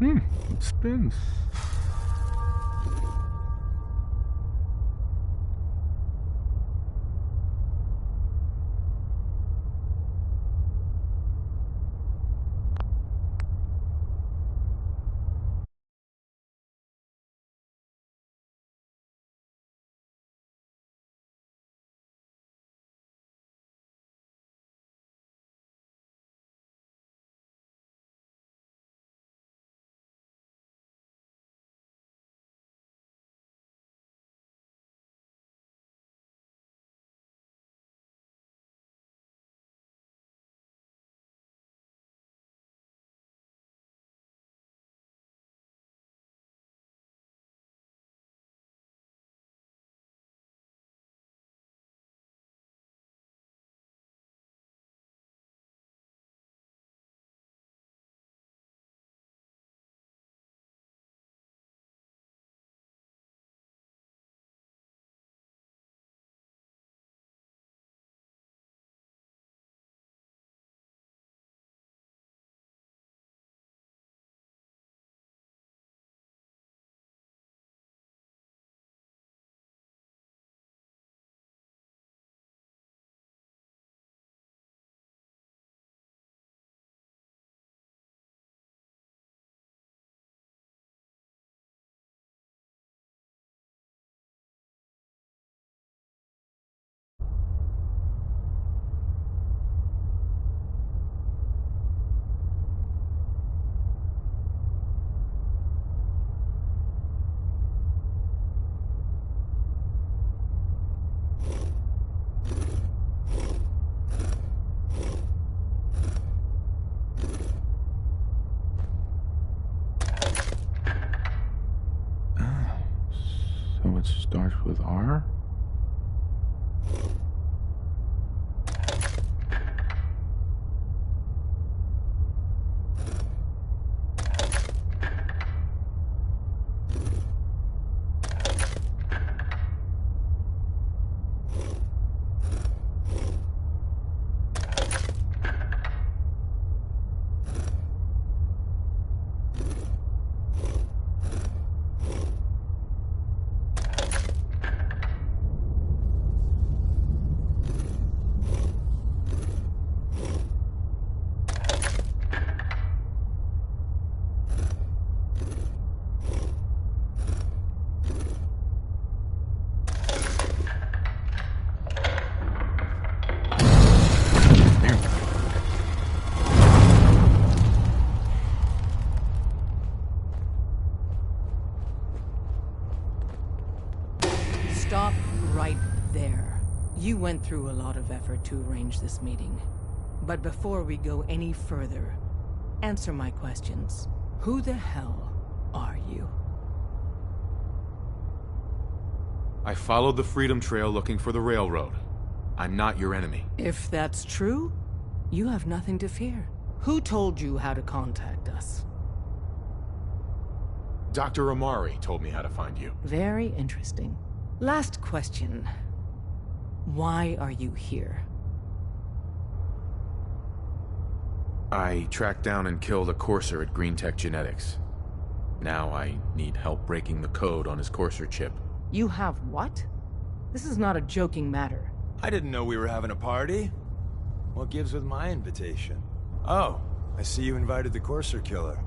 It spins. So it starts with R? Stop right there. You went through a lot of effort to arrange this meeting. But before we go any further, answer my questions. Who the hell are you? I followed the Freedom Trail looking for the railroad. I'm not your enemy. If that's true, you have nothing to fear. Who told you how to contact us? Dr. Amari told me how to find you. Very interesting. Last question. Why are you here? I tracked down and killed a courser at Green Tech Genetics. Now I need help breaking the code on his courser chip. You have what? This is not a joking matter. I didn't know we were having a party. What gives with my invitation? Oh, I see you invited the courser killer.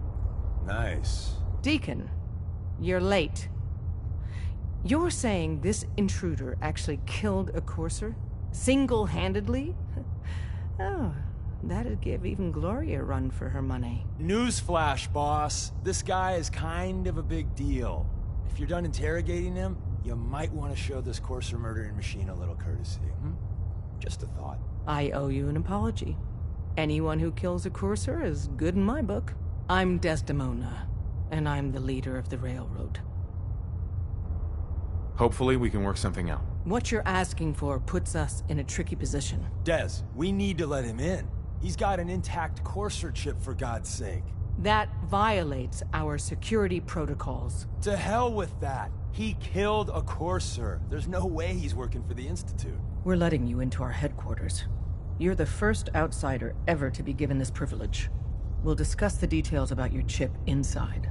Nice. Deacon, you're late. You're saying this intruder actually killed a courser? Single-handedly? Oh, that'd give even Gloria a run for her money. Newsflash, boss. This guy is kind of a big deal. If you're done interrogating him, you might want to show this courser murdering machine a little courtesy. Just a thought. I owe you an apology. Anyone who kills a courser is good in my book. I'm Desdemona, and I'm the leader of the railroad. Hopefully we can work something out. What you're asking for puts us in a tricky position. Des, we need to let him in. He's got an intact courser chip, for God's sake. That violates our security protocols. To hell with that. He killed a courser. There's no way he's working for the Institute. We're letting you into our headquarters. You're the first outsider ever to be given this privilege. We'll discuss the details about your chip inside.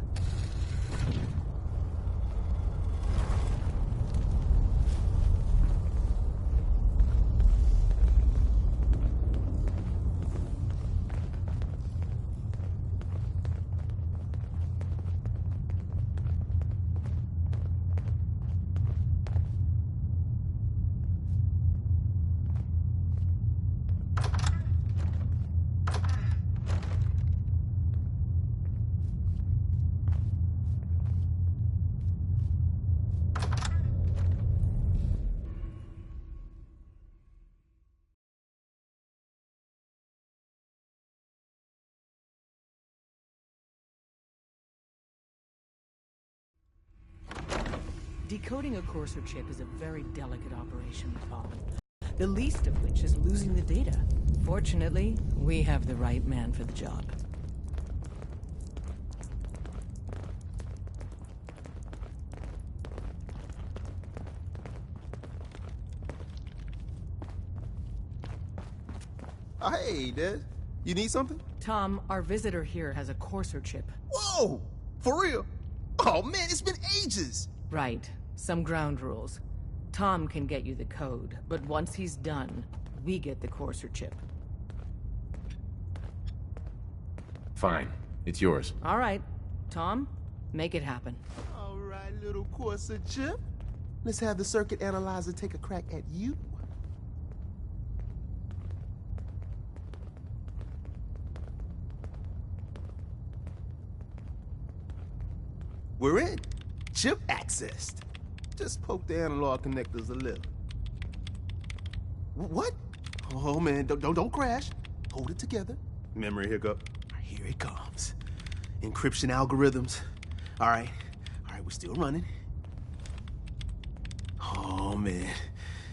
Decoding a Courser chip is a very delicate operation, Tom. The least of which is losing the data. Fortunately, we have the right man for the job. Oh, hey, Des. You need something? Tom, our visitor here has a Courser chip. Whoa! For real? Oh, man, it's been ages! Right. Some ground rules. Tom can get you the code, but once he's done, we get the Courser chip. Fine. It's yours. All right. Tom, make it happen. All right, little Corsa chip. Let's have the circuit analyzer take a crack at you. We're in. Chip accessed. Just poke the analog connectors a little. What? Oh man, don't crash. Hold it together. Memory hiccup. Here it comes. Encryption algorithms. All right, we're still running. Oh man,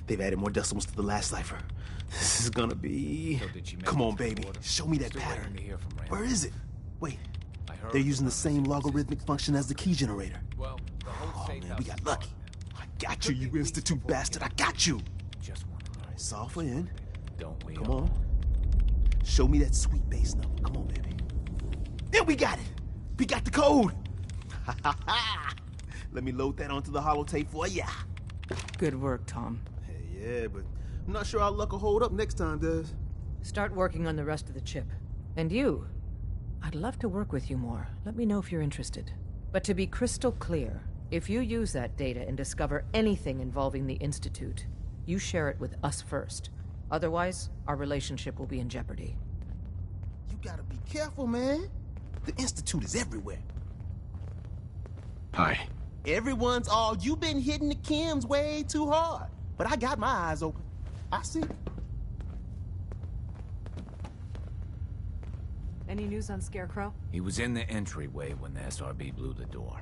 they've added more decimals to the last cipher. This is gonna be... Come on, baby, show me that pattern. Where is it? Wait, they're using the same logarithmic function as the key generator. Well, the whole Oh man, we got lucky. I got you, you institute bastard. I got you. Just one. All right, solve for in. Don't we? Come on. Show me that sweet bass number. Come on, baby. There, we got it. We got the code. Let me load that onto the holotape for ya. Good work, Tom. Hey, yeah, but I'm not sure our luck will hold up next time, Des. Start working on the rest of the chip. And you, I'd love to work with you more. Let me know if you're interested. But to be crystal clear, if you use that data and discover anything involving the Institute, you share it with us first. Otherwise, our relationship will be in jeopardy. You gotta be careful, man. The Institute is everywhere. Hi. Everyone's all, you've been hitting the chems way too hard. But I got my eyes open. I see. Any news on Scarecrow? He was in the entryway when the SRB blew the door.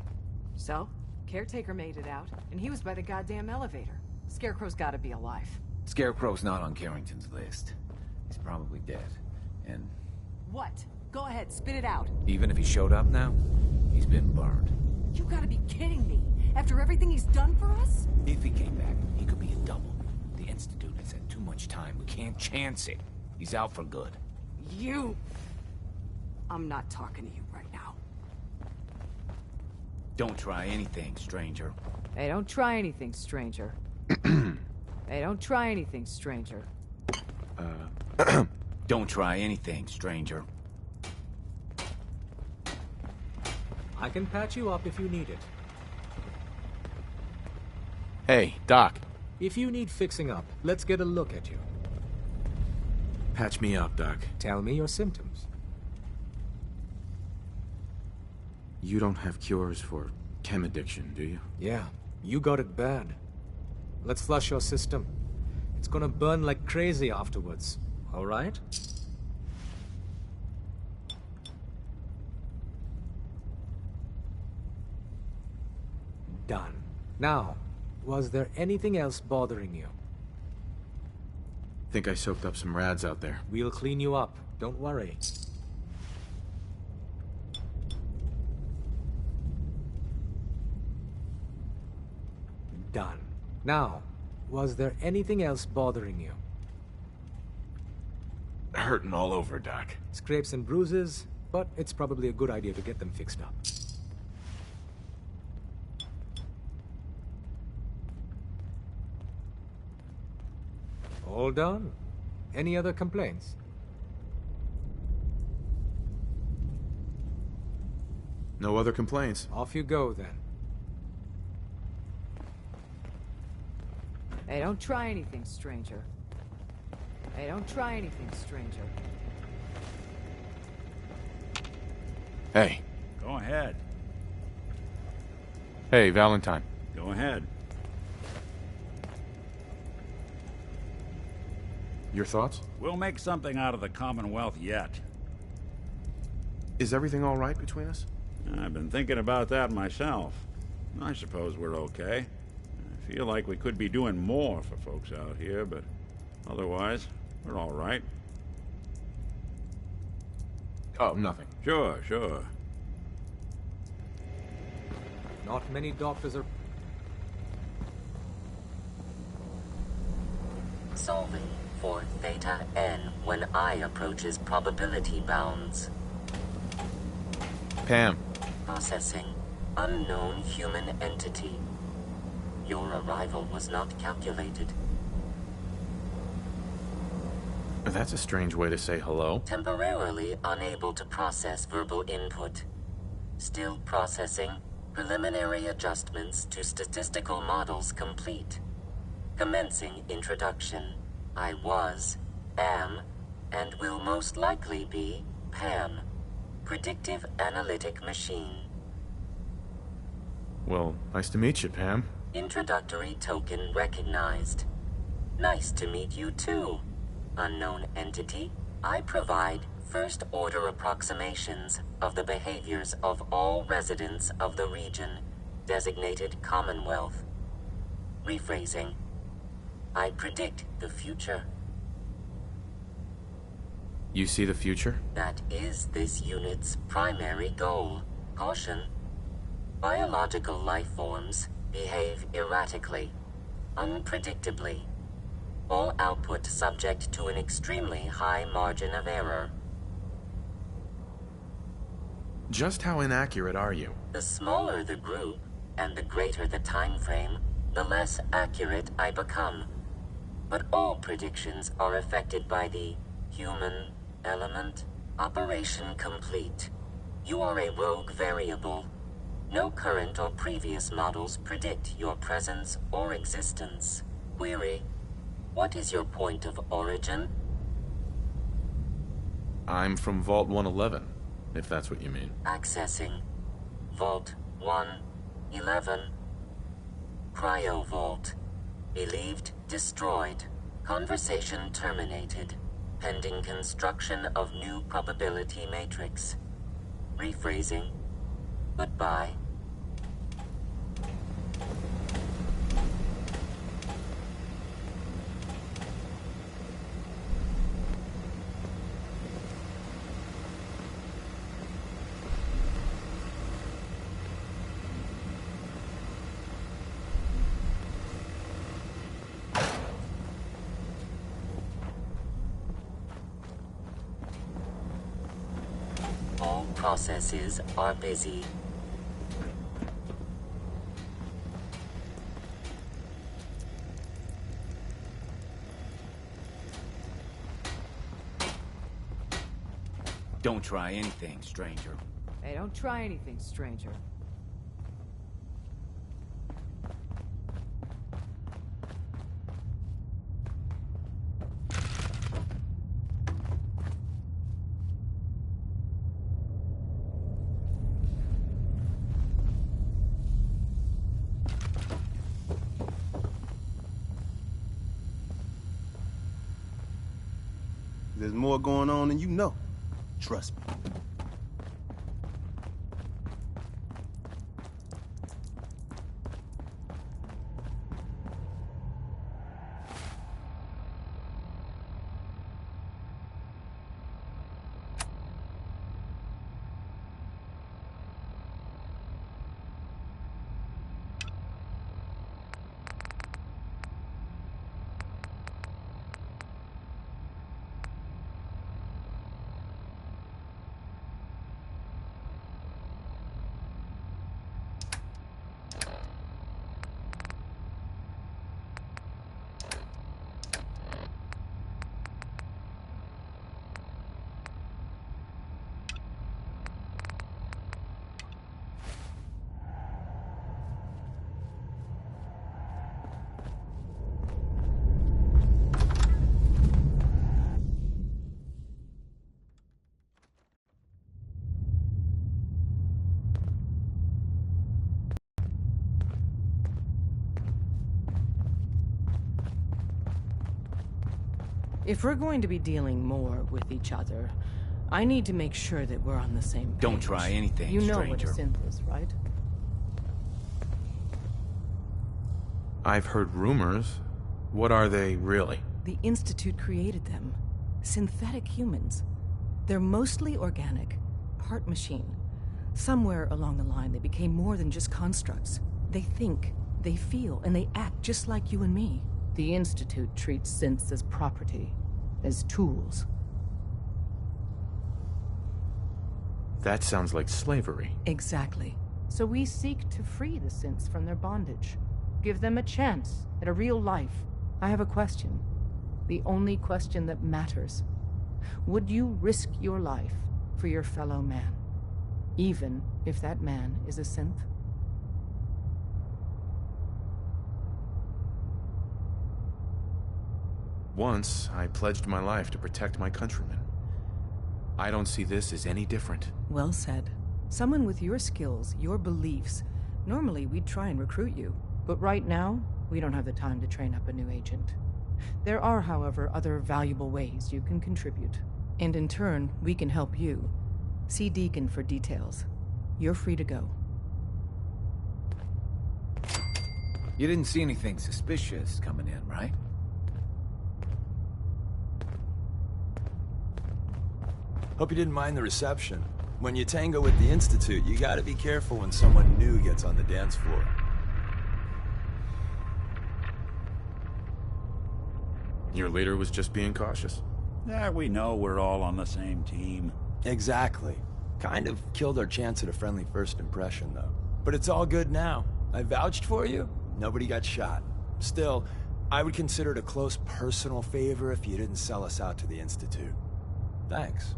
So, Caretaker made it out, and he was by the goddamn elevator. Scarecrow's gotta be alive. Scarecrow's not on Carrington's list. He's probably dead. And What? Go ahead, spit it out. even if he showed up now, he's been burned. You gotta be kidding me. After everything he's done for us? If he came back, he could be a double. The Institute has had too much time. We can't chance it. He's out for good. You... I'm not talking to you right now. Don't try anything, stranger. Hey, don't try anything, stranger. Hey, don't try anything, stranger. Don't try anything, stranger. I can patch you up if you need it. Hey, Doc. If you need fixing up, let's get a look at you. Patch me up, Doc. Tell me your symptoms. You don't have cures for chem addiction, do you? Yeah, you got it bad. Let's flush your system. It's gonna burn like crazy afterwards, all right? Done. Now, was there anything else bothering you? Think I soaked up some rads out there. We'll clean you up, don't worry. Done. Now, was there anything else bothering you? Hurting all over, Doc. Scrapes and bruises? but it's probably a good idea to get them fixed up. All done. Any other complaints? No other complaints. Off you go, then. Hey, don't try anything, stranger. Hey, don't try anything, stranger. Hey. Go ahead. Hey, Valentine. Go ahead. Your thoughts? We'll make something out of the Commonwealth yet. Is everything all right between us? I've been thinking about that myself. I suppose we're okay. I feel like we could be doing more for folks out here, but otherwise, we're all right. Oh, nothing. Sure, sure. Not many doctors are... Solving for theta n when I approaches probability bounds. Pam. Processing. Unknown human entity. Your arrival was not calculated. That's a strange way to say hello. Temporarily unable to process verbal input. Still processing. Preliminary adjustments to statistical models complete. Commencing introduction. I was, am, and will most likely be Pam. Predictive analytic machine. Well, nice to meet you, Pam. Introductory token recognized. Nice to meet you too. Unknown entity. I provide first-order approximations of the behaviors of all residents of the region, designated Commonwealth. Rephrasing. I predict the future. You see the future? That is this unit's primary goal. Caution. Biological life forms behave erratically, unpredictably. All output subject to an extremely high margin of error. Just how inaccurate are you? The smaller the group, and the greater the time frame, the less accurate I become. But all predictions are affected by the human element. Operation complete. You are a rogue variable. No current or previous models predict your presence or existence. Query. What is your point of origin? I'm from Vault 111, if that's what you mean. Accessing. Vault 111. Cryo Vault. Believed destroyed. Conversation terminated. Pending construction of new probability matrix. Rephrasing. Goodbye. All processes are busy. Don't try anything, stranger. Hey, don't try anything, stranger. There's more going on than you know. Trust me. If we're going to be dealing more with each other, I need to make sure that we're on the same page. Don't try anything, You know stranger. what a synth is, right? I've heard rumors. What are they really? The Institute created them. Synthetic humans. They're mostly organic, part machine. Somewhere along the line, they became more than just constructs. They think, they feel, and they act just like you and me. The Institute treats synths as property, as tools. That sounds like slavery. Exactly. So we seek to free the synths from their bondage. Give them a chance at a real life. I have a question. The only question that matters. Would you risk your life for your fellow man? Even if that man is a synth? Once, I pledged my life to protect my countrymen. I don't see this as any different. Well said. Someone with your skills, your beliefs. Normally, we'd try and recruit you. But right now, we don't have the time to train up a new agent. There are, however, other valuable ways you can contribute. And in turn, we can help you. See Deacon for details. You're free to go. You didn't see anything suspicious coming in, right? Hope you didn't mind the reception. When you tango with the Institute, you gotta be careful when someone new gets on the dance floor. Your leader was just being cautious. Yeah, we know we're all on the same team. Exactly. Kind of killed our chance at a friendly first impression, though. But it's all good now. I vouched for you. Nobody got shot. Still, I would consider it a close personal favor if you didn't sell us out to the Institute. Thanks.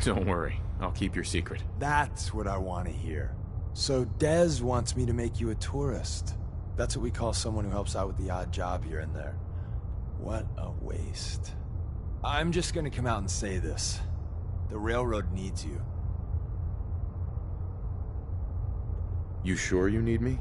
Don't worry, I'll keep your secret. That's what I want to hear. So Dez wants me to make you a tourist. That's what we call someone who helps out with the odd job here and there. What a waste. I'm just gonna come out and say this. The railroad needs you. You sure you need me?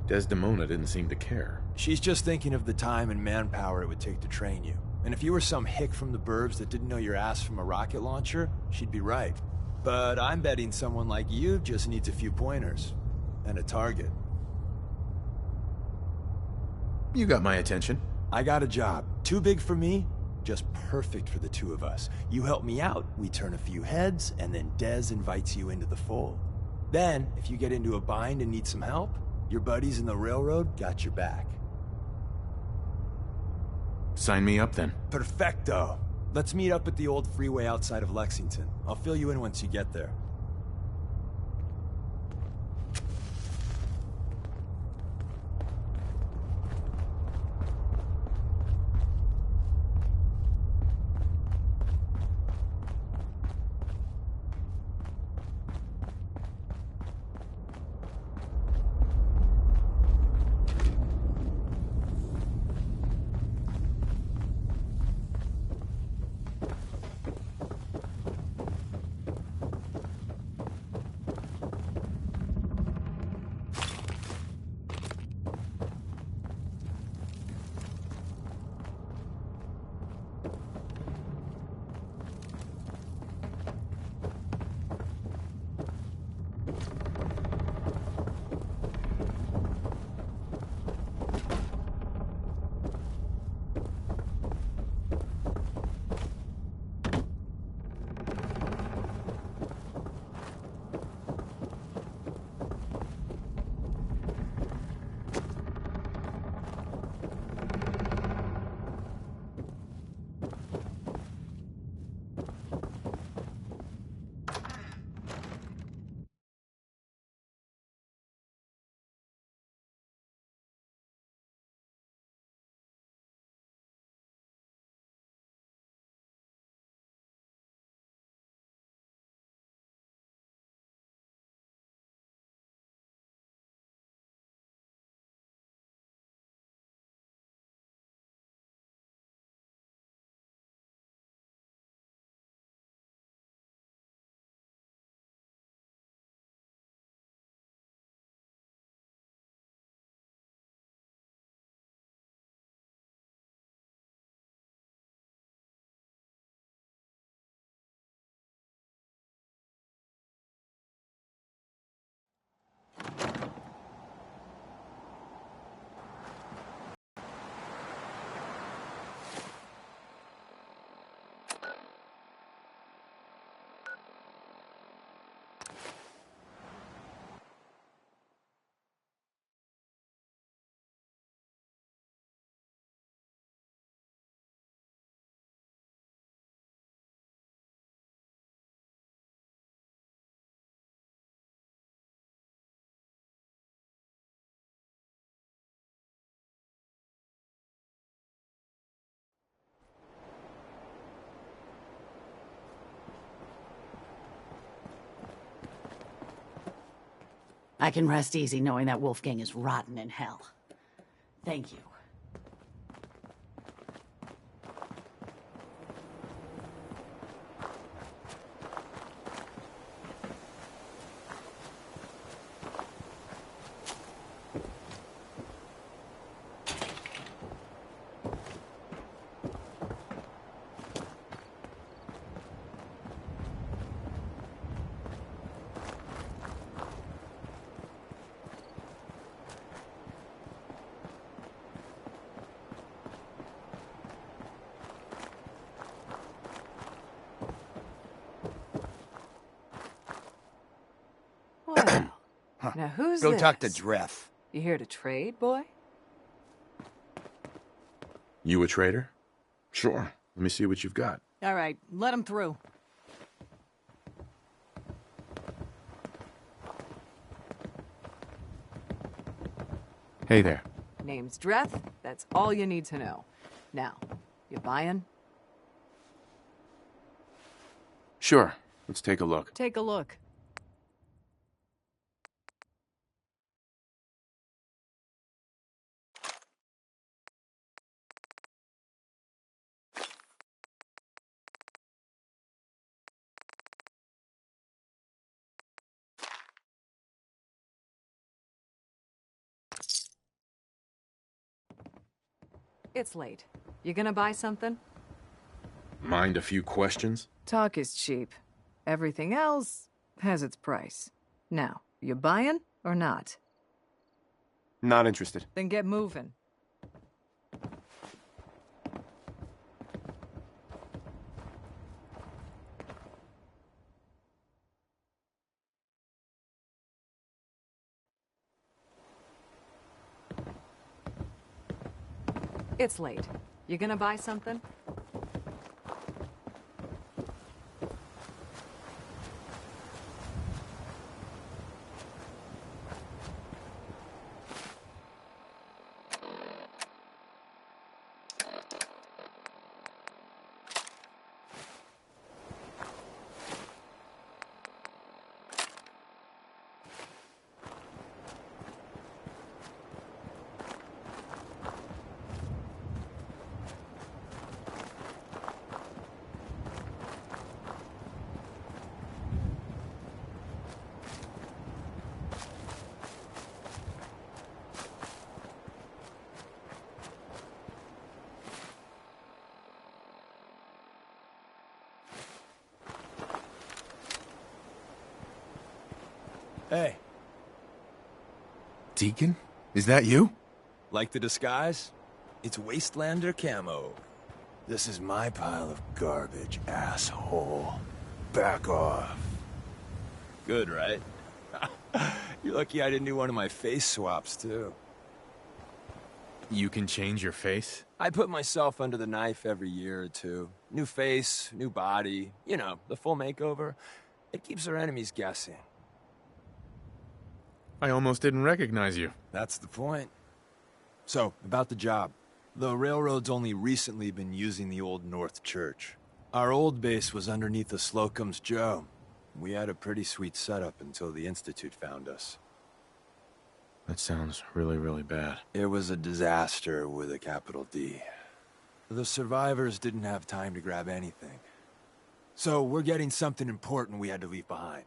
Desdemona didn't seem to care. She's just thinking of the time and manpower it would take to train you. And if you were some hick from the burbs that didn't know your ass from a rocket launcher, she'd be right. But I'm betting someone like you just needs a few pointers. And a target. You got my attention. I got a job. Too big for me, just perfect for the two of us. You help me out, we turn a few heads, and then Dez invites you into the fold. Then, if you get into a bind and need some help, your buddies in the railroad got your back. Sign me up then. Perfecto. Let's meet up at the old freeway outside of Lexington. I'll fill you in once you get there. I can rest easy knowing that Wolfgang is rotten in hell. Thank you. Well, now who's Go this? talk to Dreth. You here to trade, boy? You a trader? Sure. Let me see what you've got. All right, let him through. Hey there. Name's Dreth. That's all you need to know. Now, you buying? Sure. Let's take a look. Take a look. It's late. You gonna buy something? Mind a few questions? Talk is cheap. Everything else has its price. Now, you buying or not? Not interested. Then get moving. It's late. You gonna buy something? Hey, Deacon? Is that you? like the disguise? It's Wastelander camo. This is my pile of garbage, asshole. Back off. Good, right? You're lucky I didn't do one of my face swaps, too. You can change your face? I put myself under the knife every year or two. New face, new body, you know, the full makeover. It keeps our enemies guessing. I almost didn't recognize you. That's the point. So, about the job. The railroad's only recently been using the Old North Church. Our old base was underneath the Slocum's Joe. We had a pretty sweet setup until the Institute found us. That sounds really, really bad. It was a disaster with a capital D. The survivors didn't have time to grab anything. So, we're getting something important we had to leave behind.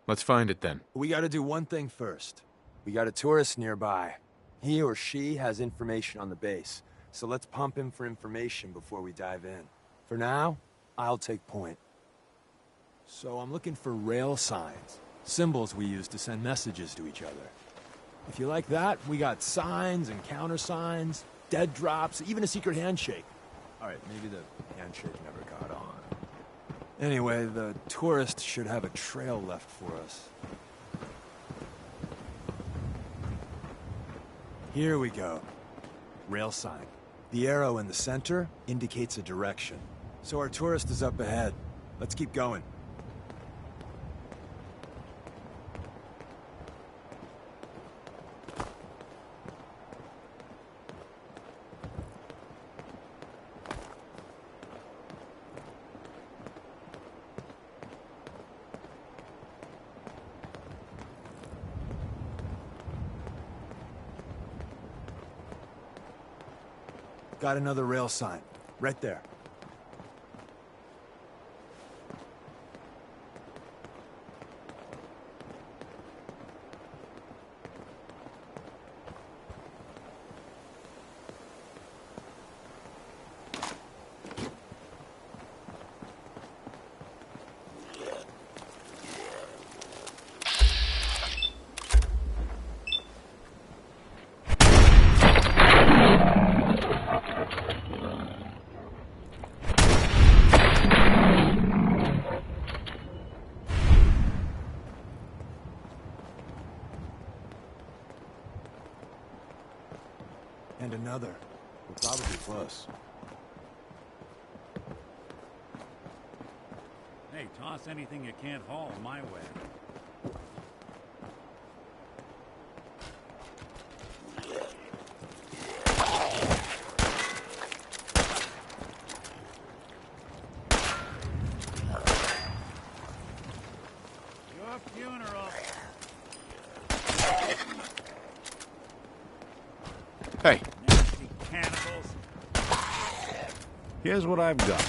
Let's find it then. We gotta do one thing first. We got a tourist nearby. He or she has information on the base, so let's pump him for information before we dive in. For now, I'll take point. So I'm looking for rail signs, symbols we use to send messages to each other. If you like that, we got signs and countersigns, dead drops, even a secret handshake. Alright, maybe the handshake never caught on. Anyway, the tourist should have a trail left for us. Here we go. Rail sign. The arrow in the center indicates a direction. So our tourist is up ahead. Let's keep going. Got another rail sign. Right there. And another. We're probably close. Hey, toss anything you can't haul my way. Your funeral. Hey. Nasty cannibals. Here's what I've got.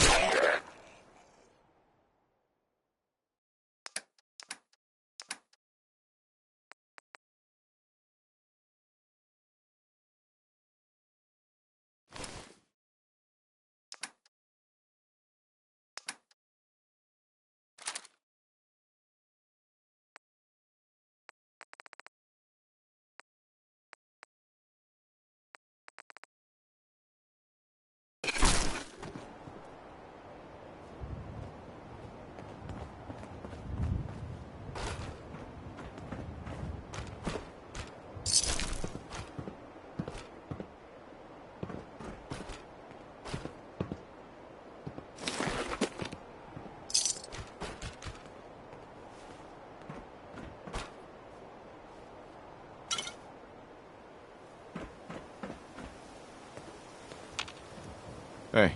Hey.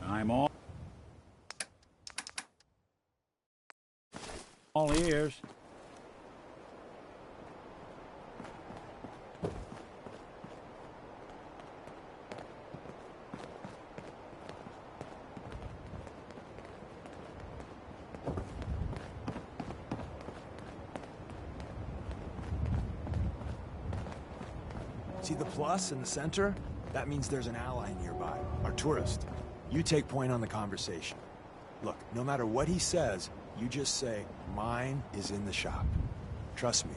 I'm all ears. See the plus in the center? That means there's an ally nearby, our tourist. You take point on the conversation. Look, no matter what he says, you just say, mine is in the shop. Trust me.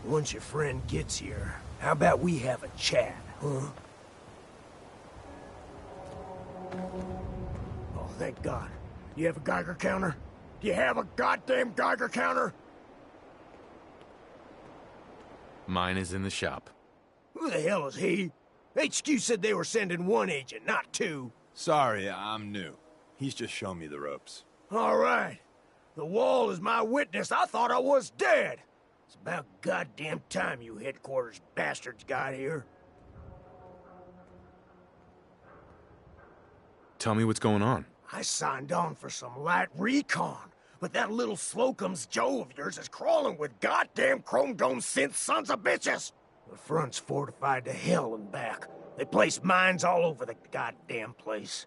Once your friend gets here, how about we have a chat, huh? Oh, thank God. You have a Geiger counter? Do you have a goddamn Geiger counter? Mine is in the shop. Who the hell is he? HQ said they were sending one agent, not two. Sorry, I'm new. He's just shown me the ropes. All right. The wall is my witness. I thought I was dead. It's about goddamn time you headquarters bastards got here. Tell me what's going on. I signed on for some light recon, but that little Slocum's Joe of yours is crawling with goddamn chrome dome synth sons of bitches. The front's fortified to hell and back. They place mines all over the goddamn place.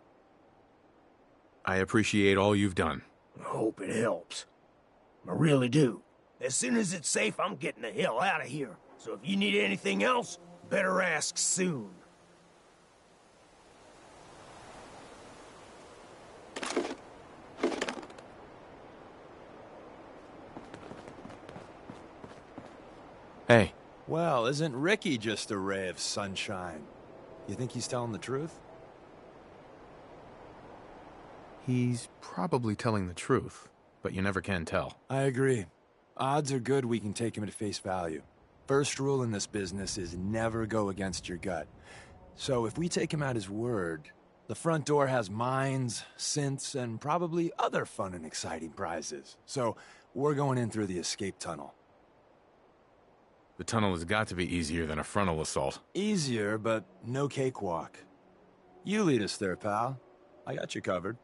I appreciate all you've done. I hope it helps. I really do. As soon as it's safe, I'm getting the hell out of here. So if you need anything else, better ask soon. Hey. Well, isn't Ricky just a ray of sunshine? You think he's telling the truth? He's probably telling the truth, but you never can tell. I agree. Odds are good we can take him at face value. First rule in this business is never go against your gut. So if we take him at his word, the front door has mines, synths, and probably other fun and exciting prizes. So we're going in through the escape tunnel. The tunnel has got to be easier than a frontal assault. Easier, but no cakewalk. You lead us there, pal. I got you covered.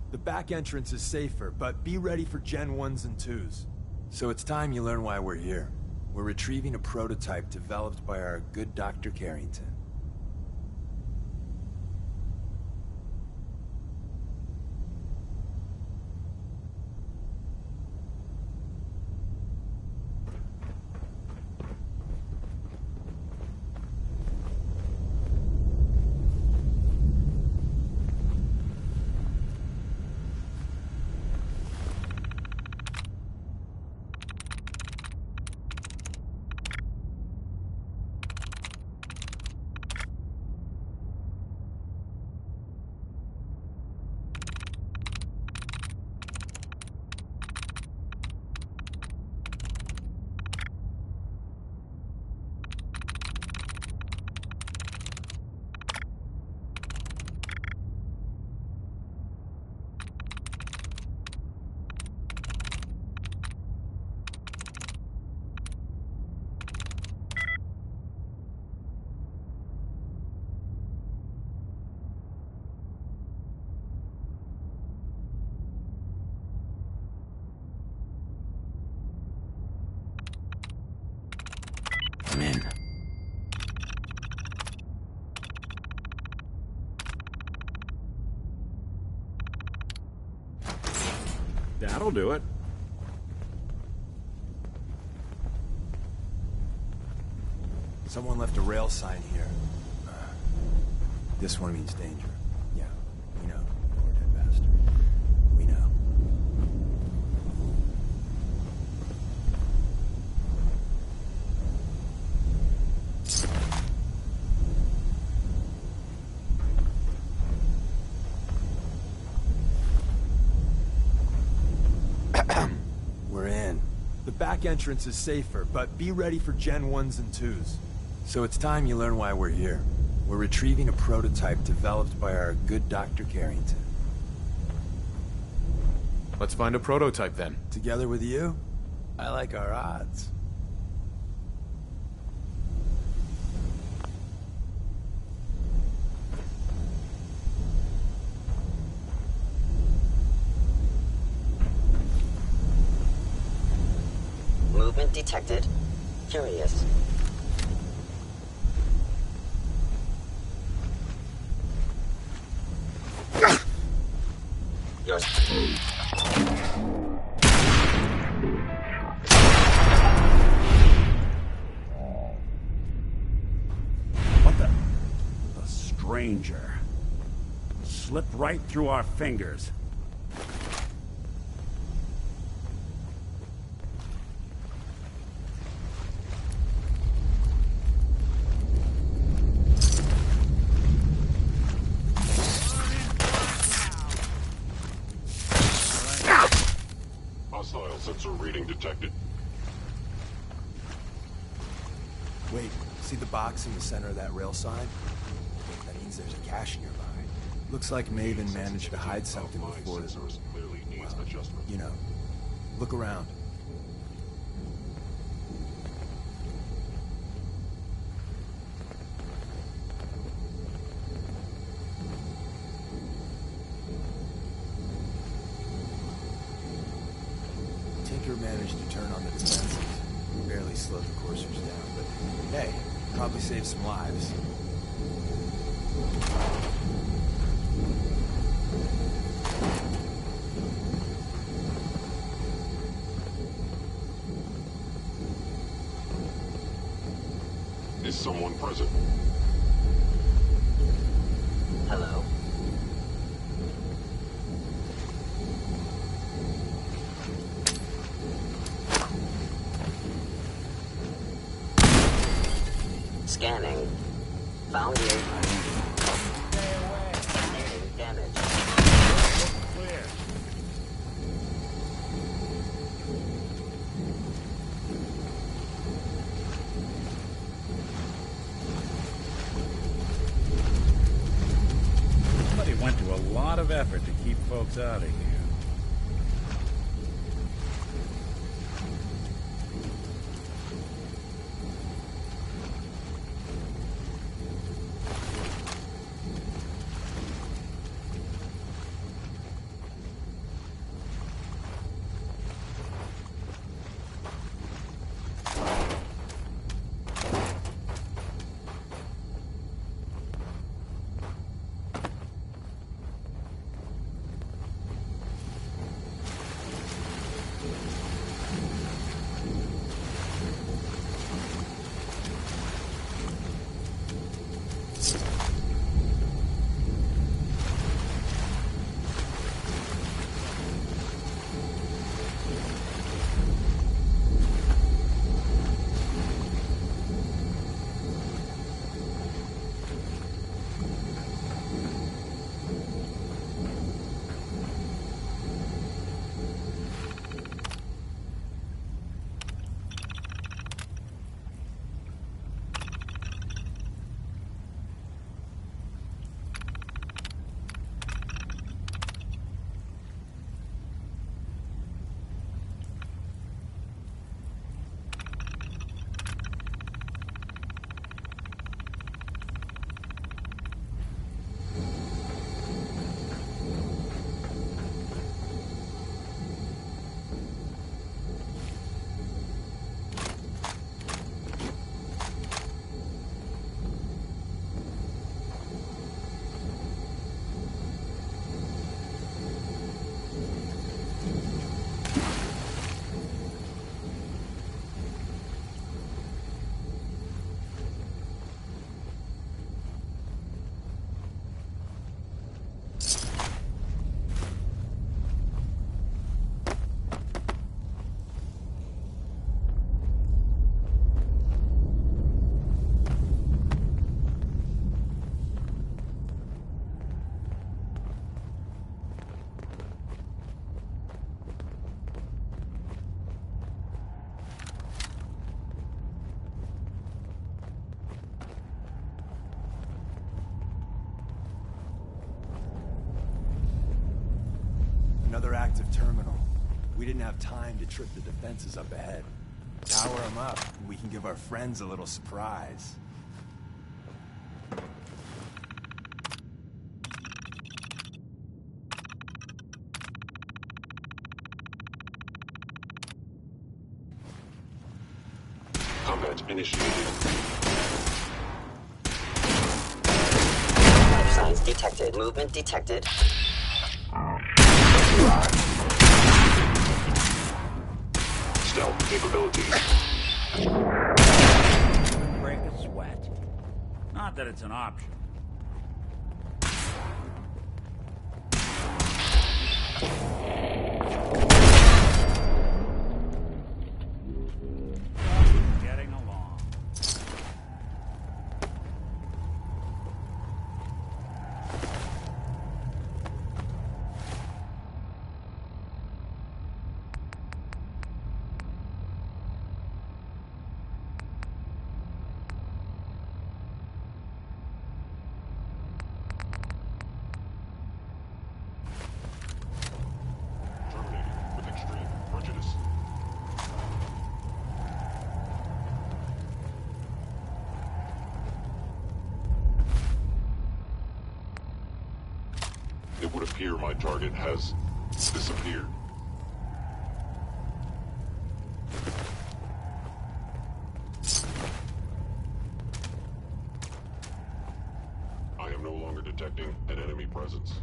The back entrance is safer, but be ready for Gen 1s and 2s. So it's time you learn why we're here. We're retrieving a prototype developed by our good Dr. Carrington. I'm in. That'll do it. Someone left a rail sign here. This one means danger. Yeah, we know. Poor dead bastard. We know. We're in. The back entrance is safer, but be ready for Gen 1s and 2s. So it's time you learn why we're here. We're retrieving a prototype developed by our good Dr. Carrington. Let's find a prototype then. Together with you, I like our odds. Movement detected. Curious. Yours. What the? The stranger. Slipped right through our fingers. Hostile sensor reading detected. Wait, see the box in the center of that rail sign? That means there's a cache nearby. Looks like Maven managed to hide something before it. Clearly needs adjustment. You know, look around. Tinker managed to turn on the defenses. Barely slowed the coursers down, but hey, probably saved some lives. Is someone present? Hello. Scanning. Found you. Stay away. Scanning. Damage. Clear. Somebody went to a lot of effort to keep folks out of here. another active terminal. We didn't have time to trip the defenses up ahead. Power them up, and we can give our friends a little surprise. Combat initiated. Life signs detected. Movement detected. Stealth capabilities. Break a sweat. Not that it's an option. Getting along. Terminated with extreme prejudice. It would appear my target has disappeared. I am no longer detecting an enemy presence.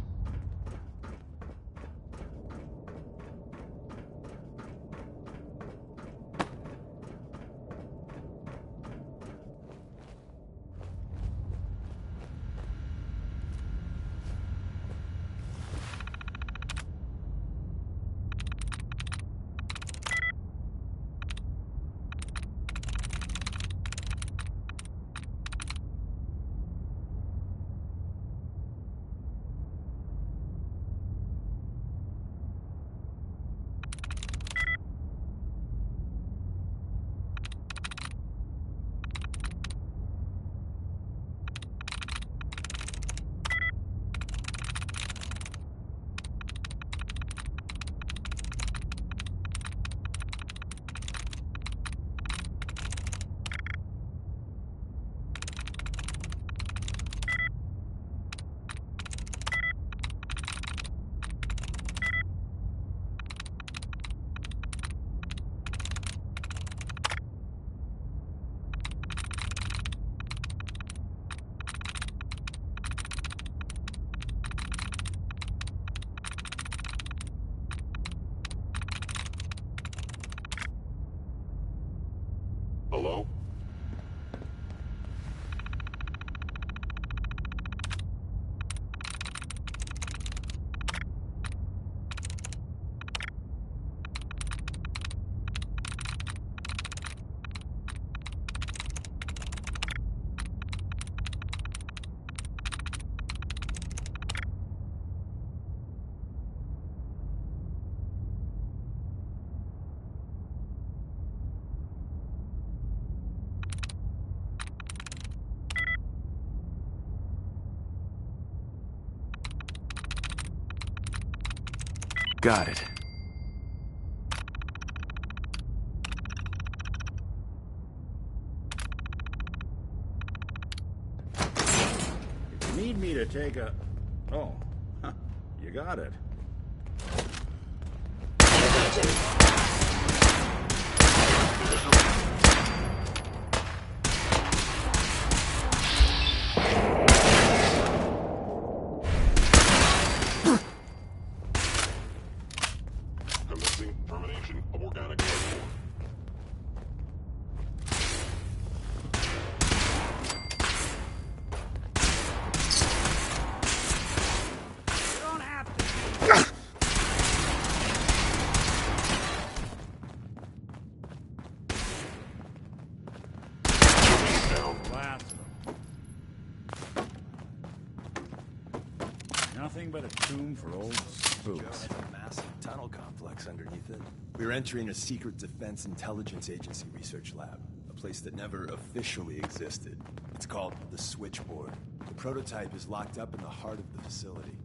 Hello? Got it. If you need me to take a... Oh, huh, you got it. Commencing termination of organic life form. You don't have to. Down. Blast them. Nothing but a tomb for old spooks. There's a massive tunnel complex underneath it. We're entering a secret Defense Intelligence Agency research lab, a place that never officially existed. It's called the Switchboard. The prototype is locked up in the heart of the facility.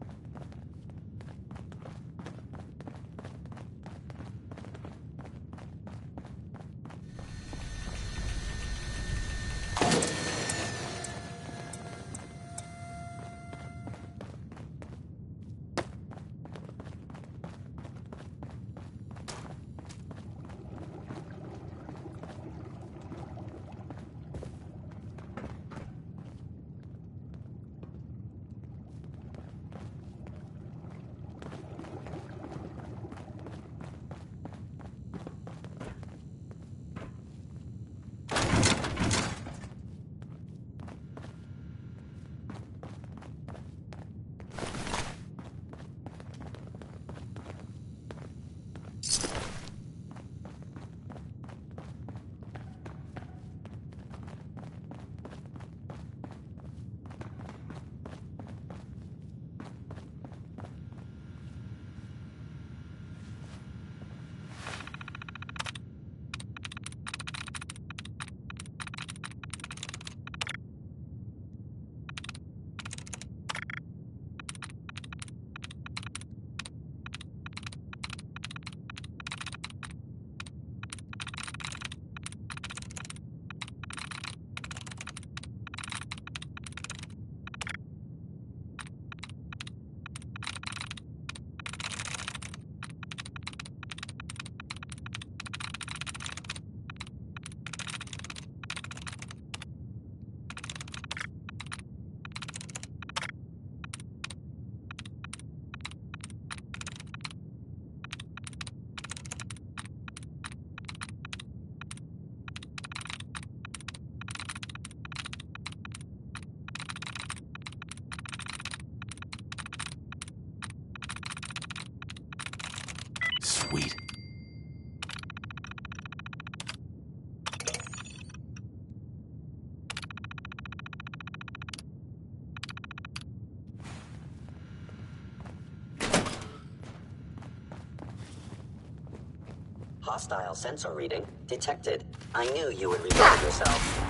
Hostile sensor reading detected. I knew you would reveal yourself.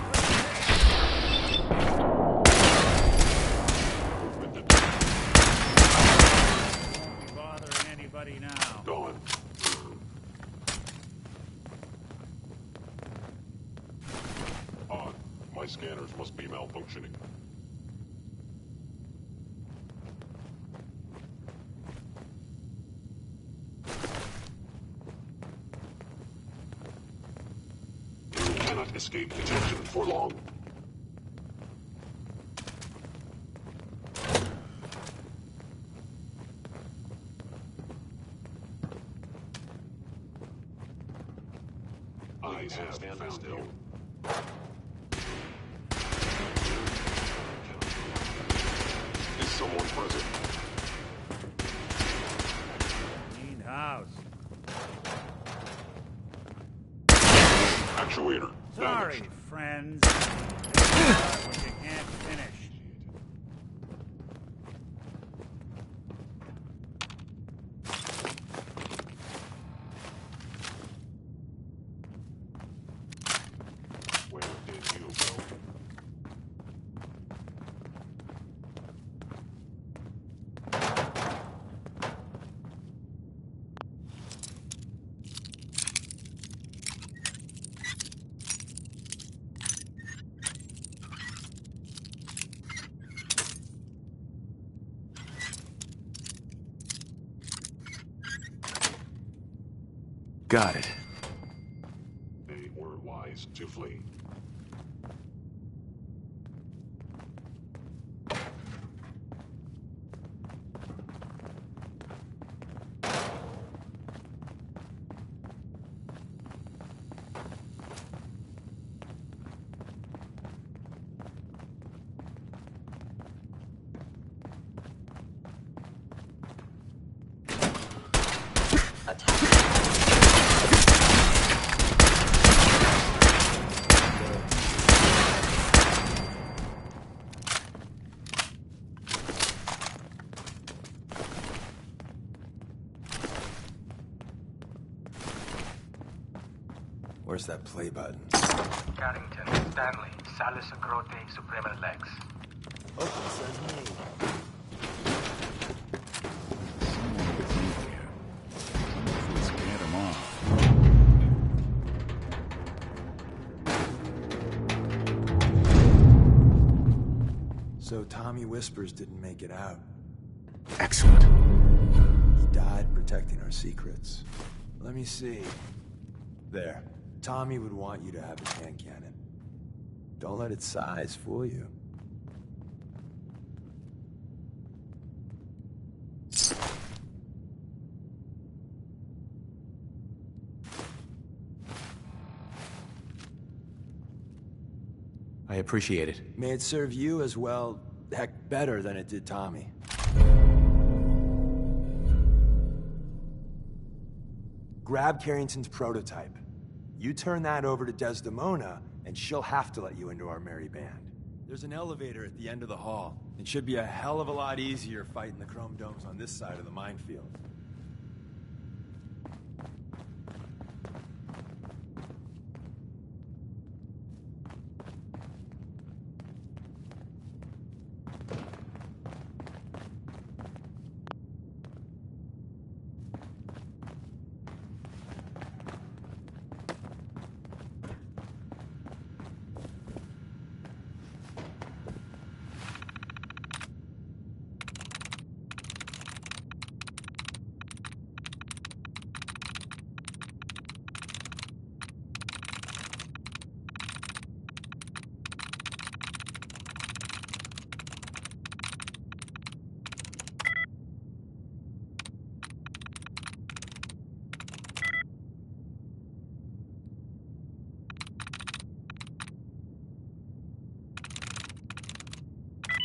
Now. Going. Odd. My scanners must be malfunctioning. You cannot escape detection for long. I have found you. Is someone present? Clean house. Actuator. Sorry, damaged. friends. What you can't finish. Where did you go? Got it. They were wise to flee. Where's that play button? Carrington, Stanley, Salus Grote, Suprema Lex. Open sesame. Let's get him off. So Tommy Whispers didn't make it out. Excellent. He died protecting our secrets. Let me see. There. Tommy would want you to have a hand cannon. Don't let its size fool you. I appreciate it. May it serve you as well, heck, better than it did Tommy. Grab Carrington's prototype. You turn that over to Desdemona, and she'll have to let you into our merry band. There's an elevator at the end of the hall. It should be a hell of a lot easier fighting the chrome domes on this side of the minefield.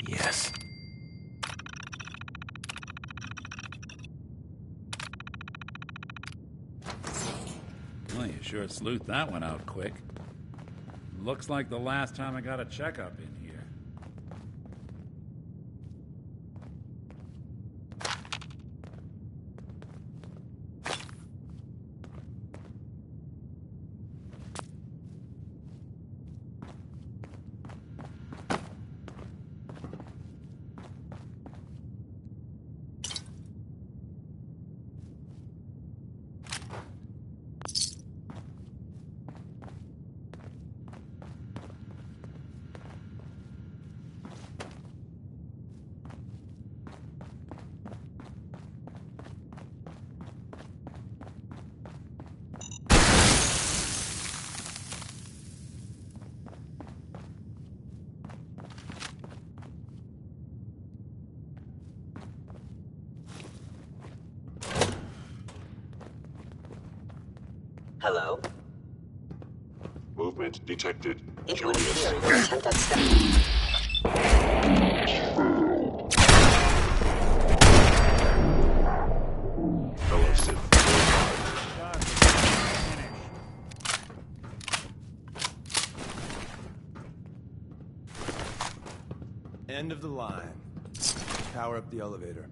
Yes. Well, you sure sleuthed that one out quick. Looks like the last time I got a checkup in here. Hello? Movement detected. It would appear your attempt at stealth. Hello, Sid. End of the line. Power up the elevator.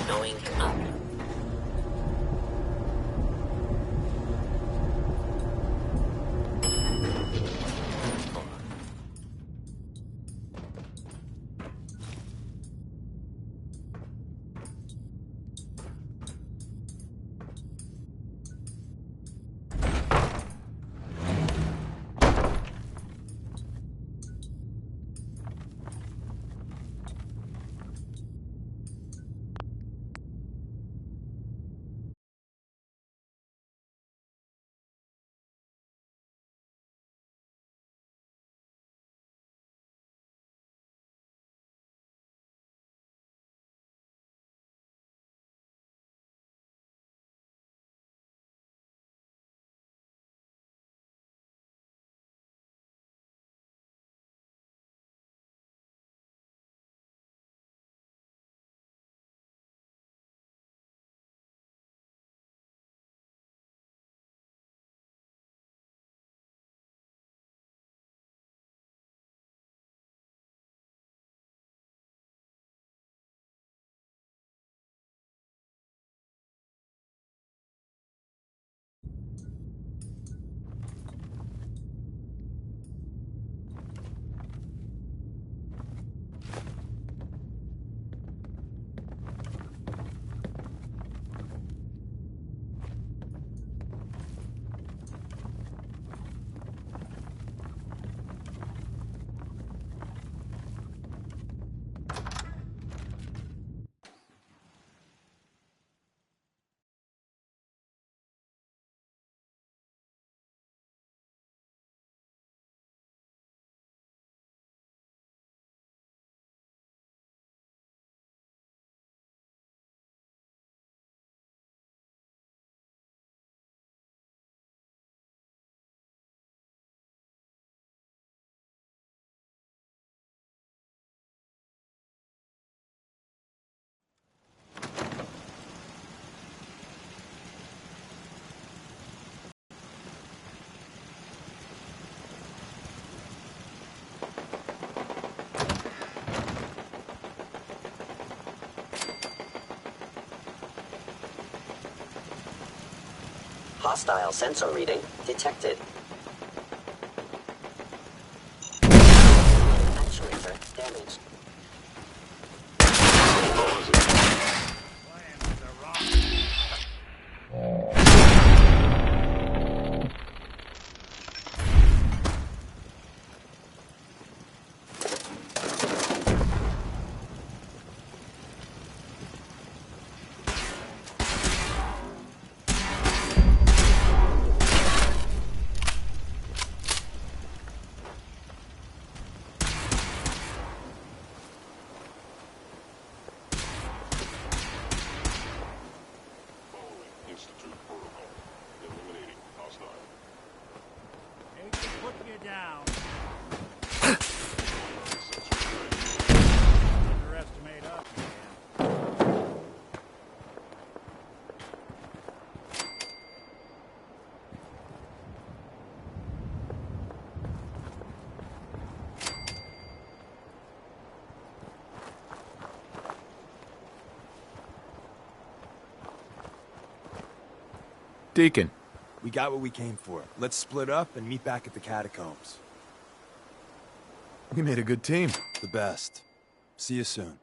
Going up. Hostile sensor reading detected. Actuator damaged. Institute protocol. Eliminating hostile. Hate to put you down. Underestimate us, man. Deacon. We got what we came for. Let's split up and meet back at the catacombs. We made a good team. The best. See you soon.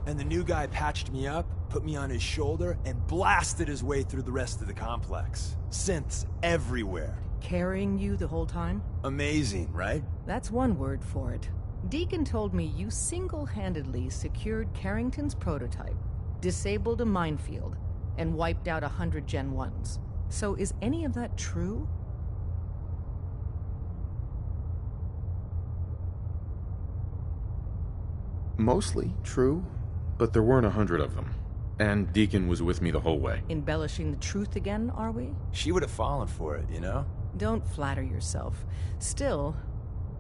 And the new guy patched me up, put me on his shoulder, and blasted his way through the rest of the complex. Synths everywhere. Carrying you the whole time? Amazing, right? That's one word for it. Deacon told me you single-handedly secured Carrington's prototype, disabled a minefield, and wiped out 100 Gen 1s. So is any of that true? Mostly true, but there weren't 100 of them. And Deacon was with me the whole way. Embellishing the truth again, are we? She would have fallen for it, you know? Don't flatter yourself. Still,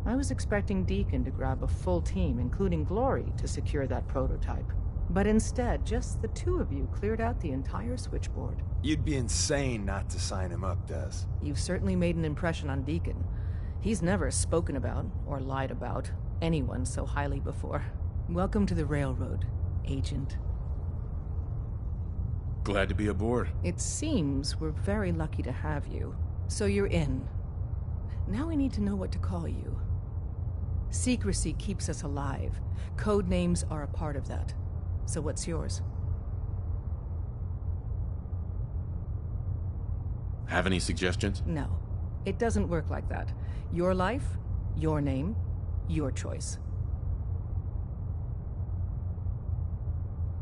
I was expecting Deacon to grab a full team, including Glory, to secure that prototype. But instead, just the two of you cleared out the entire switchboard. You'd be insane not to sign him up, Des. You've certainly made an impression on Deacon. He's never spoken about, or lied about, anyone so highly before. Welcome to the Railroad, Agent. Glad to be aboard. It seems we're very lucky to have you. So you're in. Now we need to know what to call you. Secrecy keeps us alive. Code names are a part of that. So what's yours? Have any suggestions? No. It doesn't work like that. Your life, your name, your choice.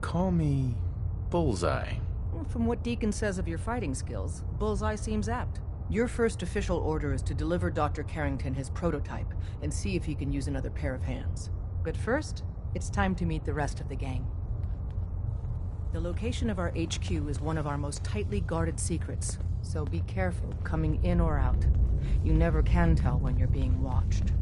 Call me Bullseye. From what Deacon says of your fighting skills, Bullseye seems apt. Your first official order is to deliver Dr. Carrington his prototype and see if he can use another pair of hands. But first, it's time to meet the rest of the gang. The location of our HQ is one of our most tightly guarded secrets, so be careful coming in or out. You never can tell when you're being watched.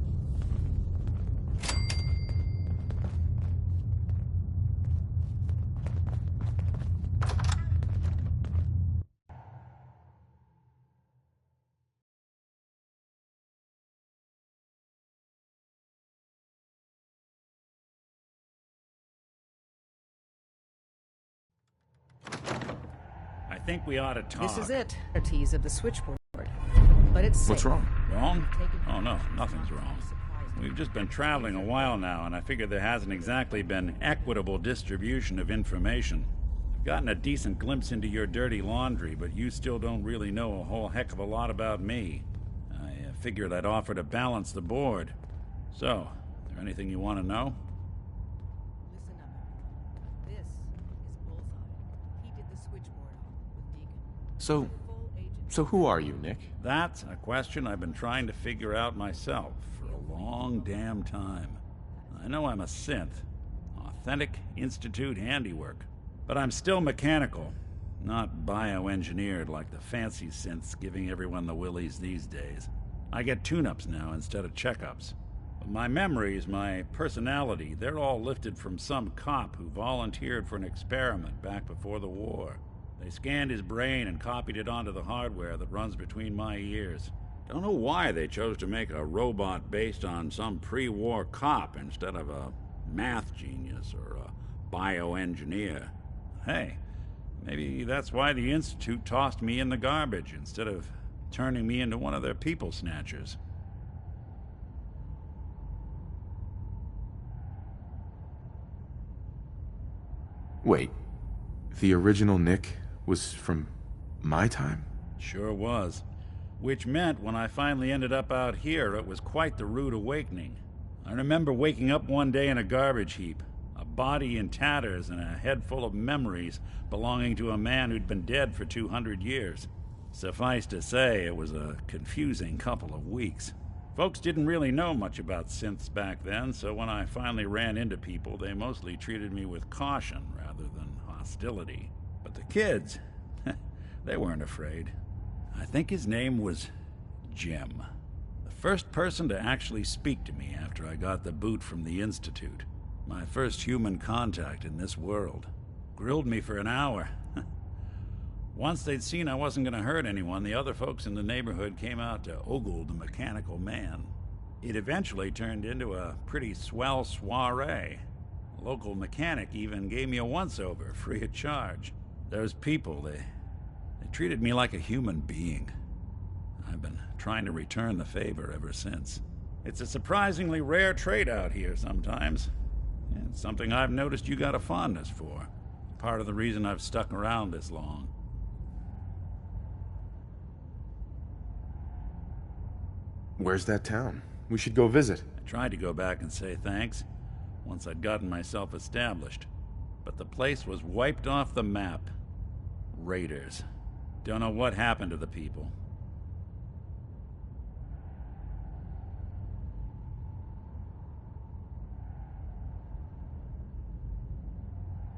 I think we ought to talk. This is it. A tease of the switchboard. But it's safe. What's wrong? Wrong? Oh, no, nothing's wrong. We've just been traveling a while now, and I figure there hasn't exactly been equitable distribution of information. I've gotten a decent glimpse into your dirty laundry, but you still don't really know a whole heck of a lot about me. I figured I'd offer to balance the board. So, is there anything you want to know? Listen up. This is Bullseye. He did the switchboard with Deacon. So who are you, Nick? That's a question I've been trying to figure out myself for a long damn time. I know I'm a synth, authentic Institute handiwork, but I'm still mechanical, not bioengineered like the fancy synths giving everyone the willies these days. I get tune-ups now instead of checkups. But my memories, my personality, they're all lifted from some cop who volunteered for an experiment back before the war. They scanned his brain and copied it onto the hardware that runs between my ears. Don't know why they chose to make a robot based on some pre-war cop instead of a math genius or a bioengineer. Hey, maybe that's why the Institute tossed me in the garbage instead of turning me into one of their people snatchers. Wait, the original Nick was from my time? Sure was. Which meant when I finally ended up out here, it was quite the rude awakening. I remember waking up one day in a garbage heap, a body in tatters and a head full of memories belonging to a man who'd been dead for 200 years. Suffice to say, it was a confusing couple of weeks. Folks didn't really know much about synths back then, so when I finally ran into people, they mostly treated me with caution rather than hostility. But the kids, they weren't afraid. I think his name was Jim. The first person to actually speak to me after I got the boot from the Institute. My first human contact in this world. Grilled me for an hour. Once they'd seen I wasn't going to hurt anyone, the other folks in the neighborhood came out to ogle the mechanical man. It eventually turned into a pretty swell soiree. A local mechanic even gave me a once-over, free of charge. Those people, they treated me like a human being. I've been trying to return the favor ever since. It's a surprisingly rare trait out here sometimes. It's something I've noticed you got a fondness for. Part of the reason I've stuck around this long. Where's that town? We should go visit. I tried to go back and say thanks, once I'd gotten myself established. But the place was wiped off the map. Raiders. Don't know what happened to the people.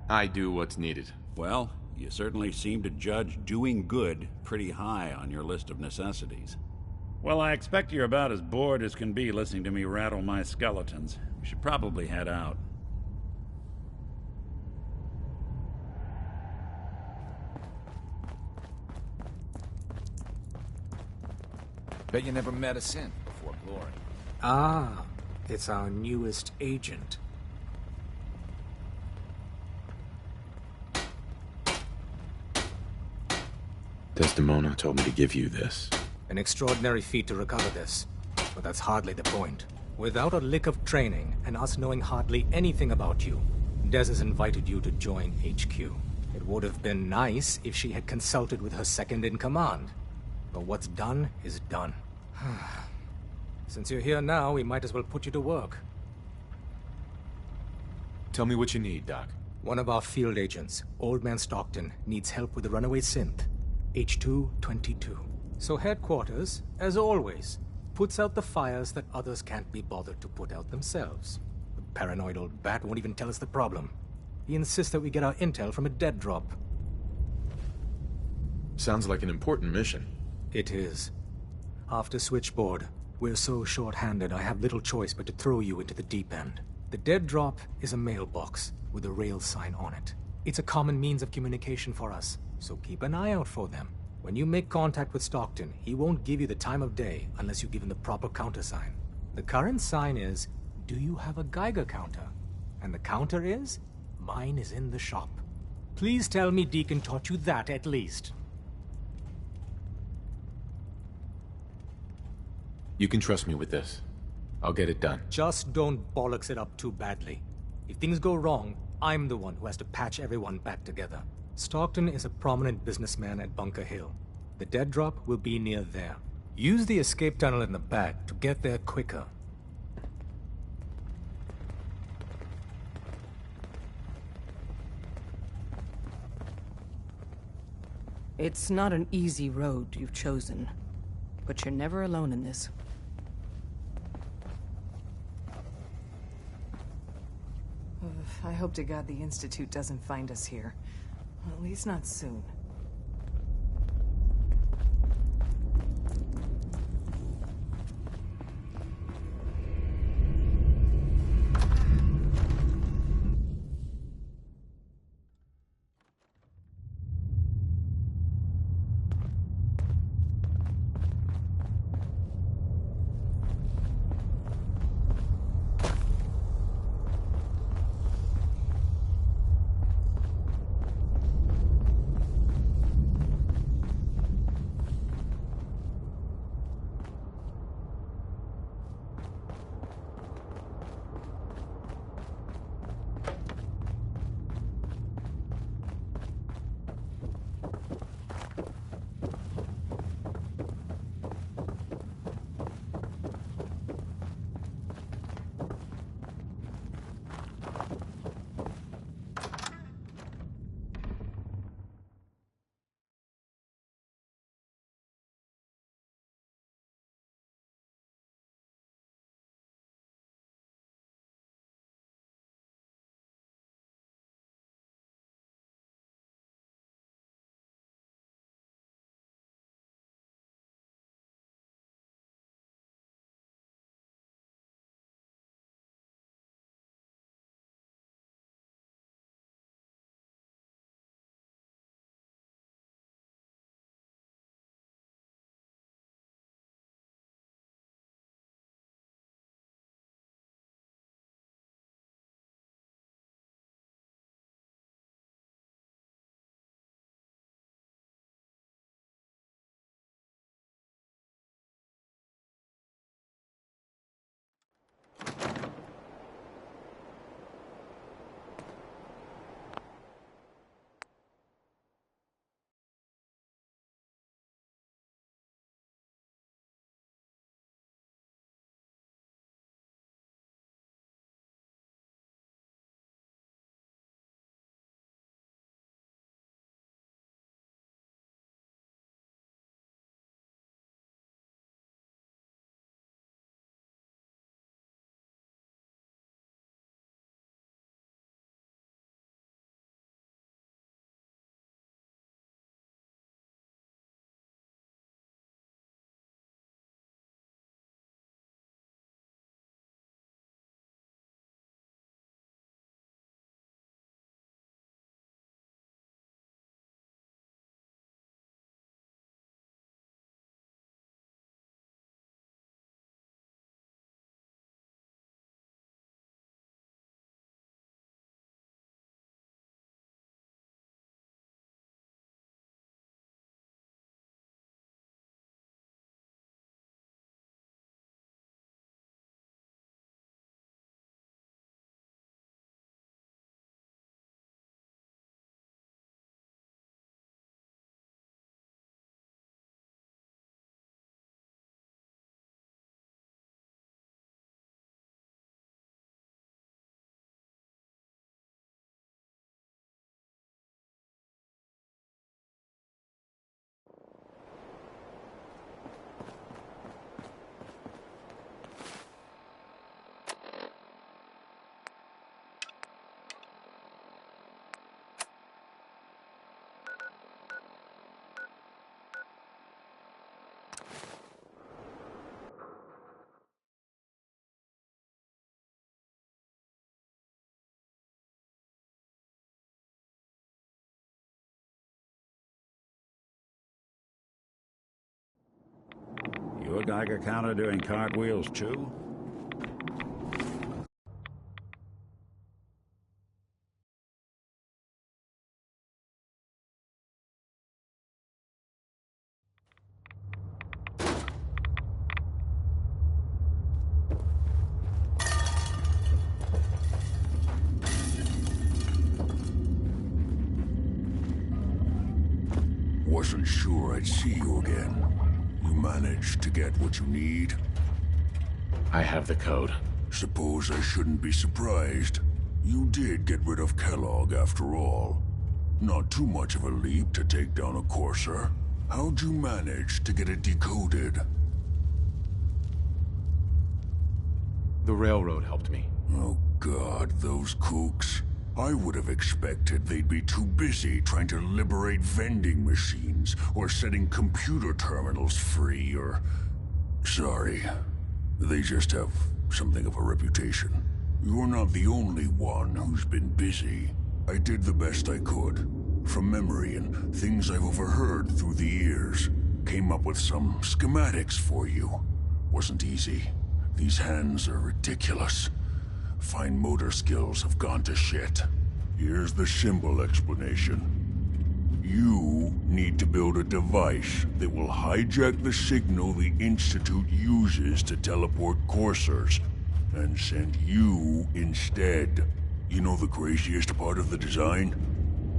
I do what's needed. Well, you certainly seem to judge doing good pretty high on your list of necessities. Well, I expect you're about as bored as can be listening to me rattle my skeletons. We should probably head out. Bet you never met a synth before Glory. Ah, it's our newest agent. Desdemona told me to give you this. An extraordinary feat to recover this, but that's hardly the point. Without a lick of training, and us knowing hardly anything about you, Des has invited you to join HQ. It would have been nice if she had consulted with her second-in-command, but what's done is done. Since you're here now, we might as well put you to work. Tell me what you need, Doc. One of our field agents, Old Man Stockton, needs help with the runaway synth, H222. So headquarters, as always, puts out the fires that others can't be bothered to put out themselves. The paranoid old bat won't even tell us the problem. He insists that we get our intel from a dead drop. Sounds like an important mission. It is. After Switchboard, we're so short-handed I have little choice but to throw you into the deep end. The dead drop is a mailbox with a rail sign on it. It's a common means of communication for us, so keep an eye out for them. When you make contact with Stockton, he won't give you the time of day unless you give him the proper countersign. The current sign is, do you have a Geiger counter? And the counter is, mine is in the shop. Please tell me Deacon taught you that at least. You can trust me with this. I'll get it done. Just don't bollocks it up too badly. If things go wrong, I'm the one who has to patch everyone back together. Stockton is a prominent businessman at Bunker Hill. The dead drop will be near there. Use the escape tunnel in the back to get there quicker. It's not an easy road you've chosen, but you're never alone in this. I hope to God the Institute doesn't find us here. Well, at least not soon. a Geiger counter doing cartwheels too? Wasn't sure I'd see you again. You managed to get what you need? I have the code. Suppose I shouldn't be surprised. You did get rid of Kellogg after all. Not too much of a leap to take down a Courser. How'd you manage to get it decoded? The railroad helped me. Oh God, those kooks. I would have expected they'd be too busy trying to liberate vending machines or setting computer terminals free or... Sorry. They just have something of a reputation. You're not the only one who's been busy. I did the best I could. From memory and things I've overheard through the years. Came up with some schematics for you. Wasn't easy. These hands are ridiculous. Fine motor skills have gone to shit. Here's the simple explanation. You need to build a device that will hijack the signal the Institute uses to teleport coursers, and send you instead. You know the craziest part of the design?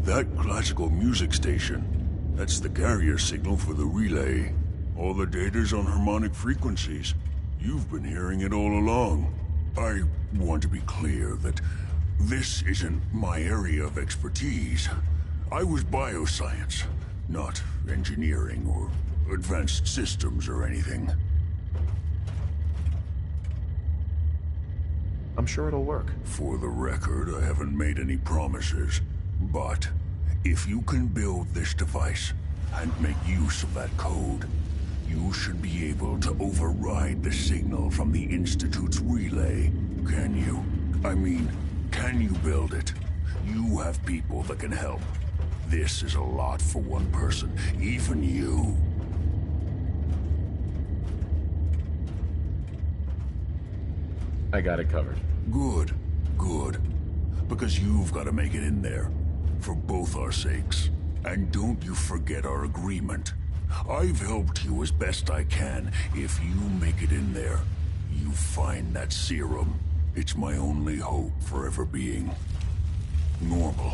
That classical music station. That's the carrier signal for the relay. All the data's on harmonic frequencies. You've been hearing it all along. I want to be clear that this isn't my area of expertise. I was bioscience, not engineering or advanced systems or anything. I'm sure it'll work. For the record, I haven't made any promises. But if you can build this device and make use of that code, you should be able to override the signal from the Institute's relay. Can you? I mean, can you build it? You have people that can help. This is a lot for one person, even you. I got it covered. Good, good. Because you've got to make it in there. For both our sakes. And don't you forget our agreement. I've helped you as best I can. If you make it in there, you find that serum. It's my only hope for ever being normal.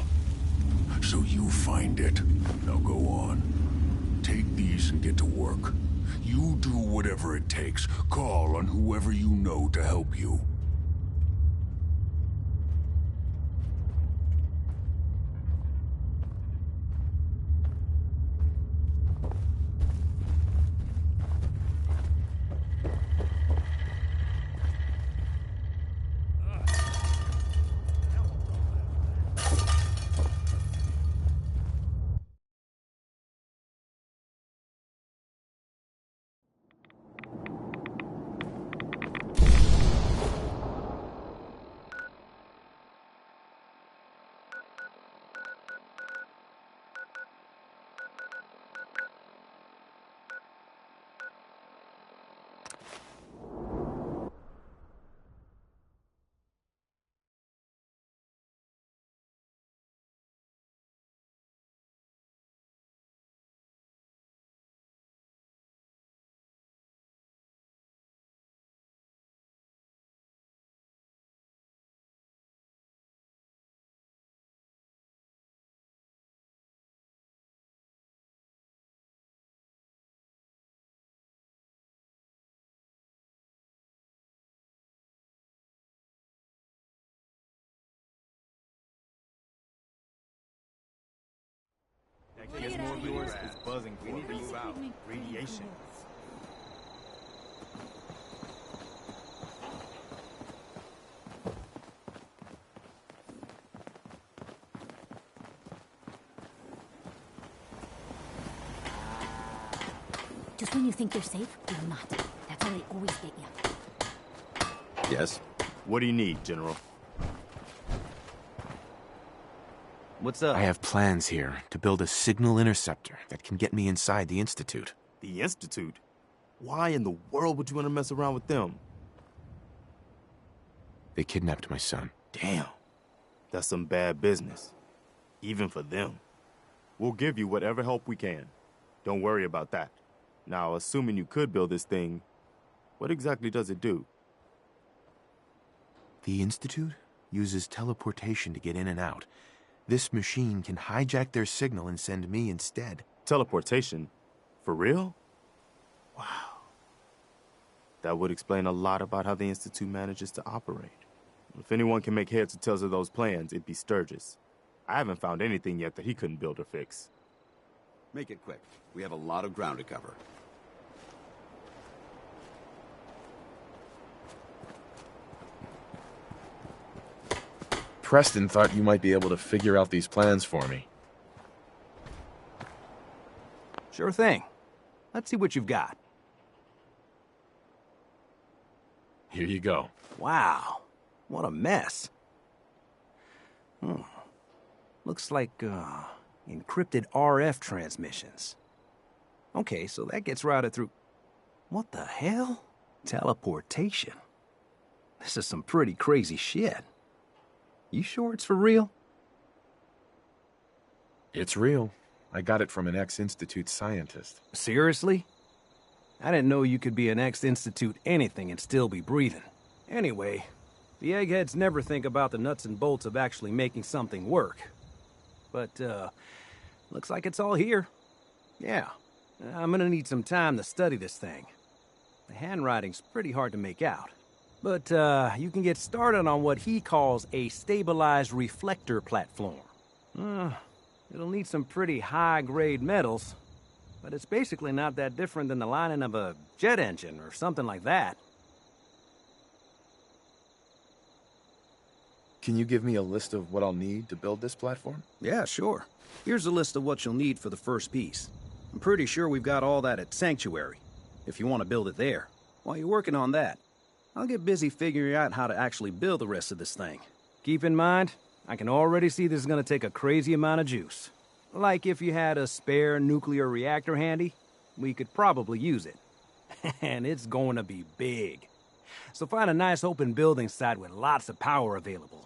So you find it. Now go on. Take these and get to work. You do whatever it takes. Call on whoever you know to help you. Guess more viewers is buzzing. We need to move out. Radiation. Just when you think you're safe, you're not. That's how they always get you. Yes? What do you need, General? What's up? I have plans here to build a signal interceptor that can get me inside the Institute. The Institute? Why in the world would you want to mess around with them? They kidnapped my son. Damn. That's some bad business. Even for them. We'll give you whatever help we can. Don't worry about that. Now, assuming you could build this thing, what exactly does it do? The Institute uses teleportation to get in and out. This machine can hijack their signal and send me instead. Teleportation? For real? Wow. That would explain a lot about how the Institute manages to operate. If anyone can make heads or tails of those plans, it'd be Sturgis. I haven't found anything yet that he couldn't build or fix. Make it quick. We have a lot of ground to cover. Preston thought you might be able to figure out these plans for me. Sure thing. Let's see what you've got. Here you go. Wow. What a mess. Looks like, encrypted RF transmissions. Okay, so that gets routed through... What the hell? Teleportation. This is some pretty crazy shit. You sure it's for real? It's real. I got it from an ex-Institute scientist. Seriously? I didn't know you could be an ex-Institute anything and still be breathing. Anyway, the eggheads never think about the nuts and bolts of actually making something work. But, looks like it's all here. Yeah, I'm gonna need some time to study this thing. The handwriting's pretty hard to make out. But, you can get started on what he calls a stabilized reflector platform. It'll need some pretty high-grade metals, but it's basically not that different than the lining of a jet engine or something like that. Can you give me a list of what I'll need to build this platform? Yeah, sure. Here's a list of what you'll need for the first piece. I'm pretty sure we've got all that at Sanctuary, if you want to build it there. While you're working on that, I'll get busy figuring out how to actually build the rest of this thing. Keep in mind, I can already see this is gonna take a crazy amount of juice. Like if you had a spare nuclear reactor handy, we could probably use it. And it's going to be big. So find a nice open building site with lots of power available.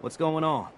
What's going on?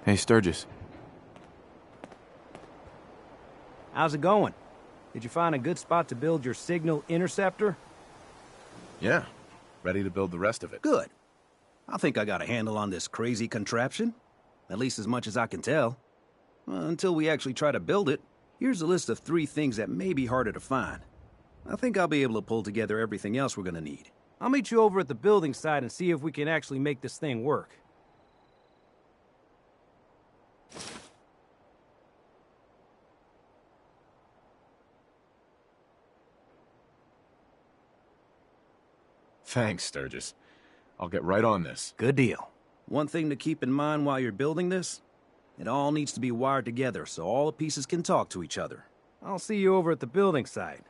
Hey, Sturgis. How's it going? Did you find a good spot to build your signal interceptor? Yeah. Ready to build the rest of it. Good. I think I got a handle on this crazy contraption. At least as much as I can tell. Until we actually try to build it, here's a list of 3 things that may be harder to find. I think I'll be able to pull together everything else we're gonna need. I'll meet you over at the building site and see if we can actually make this thing work. Thanks, Sturgis. I'll get right on this. Good deal. One thing to keep in mind while you're building this, it all needs to be wired together so all the pieces can talk to each other. I'll see you over at the building site.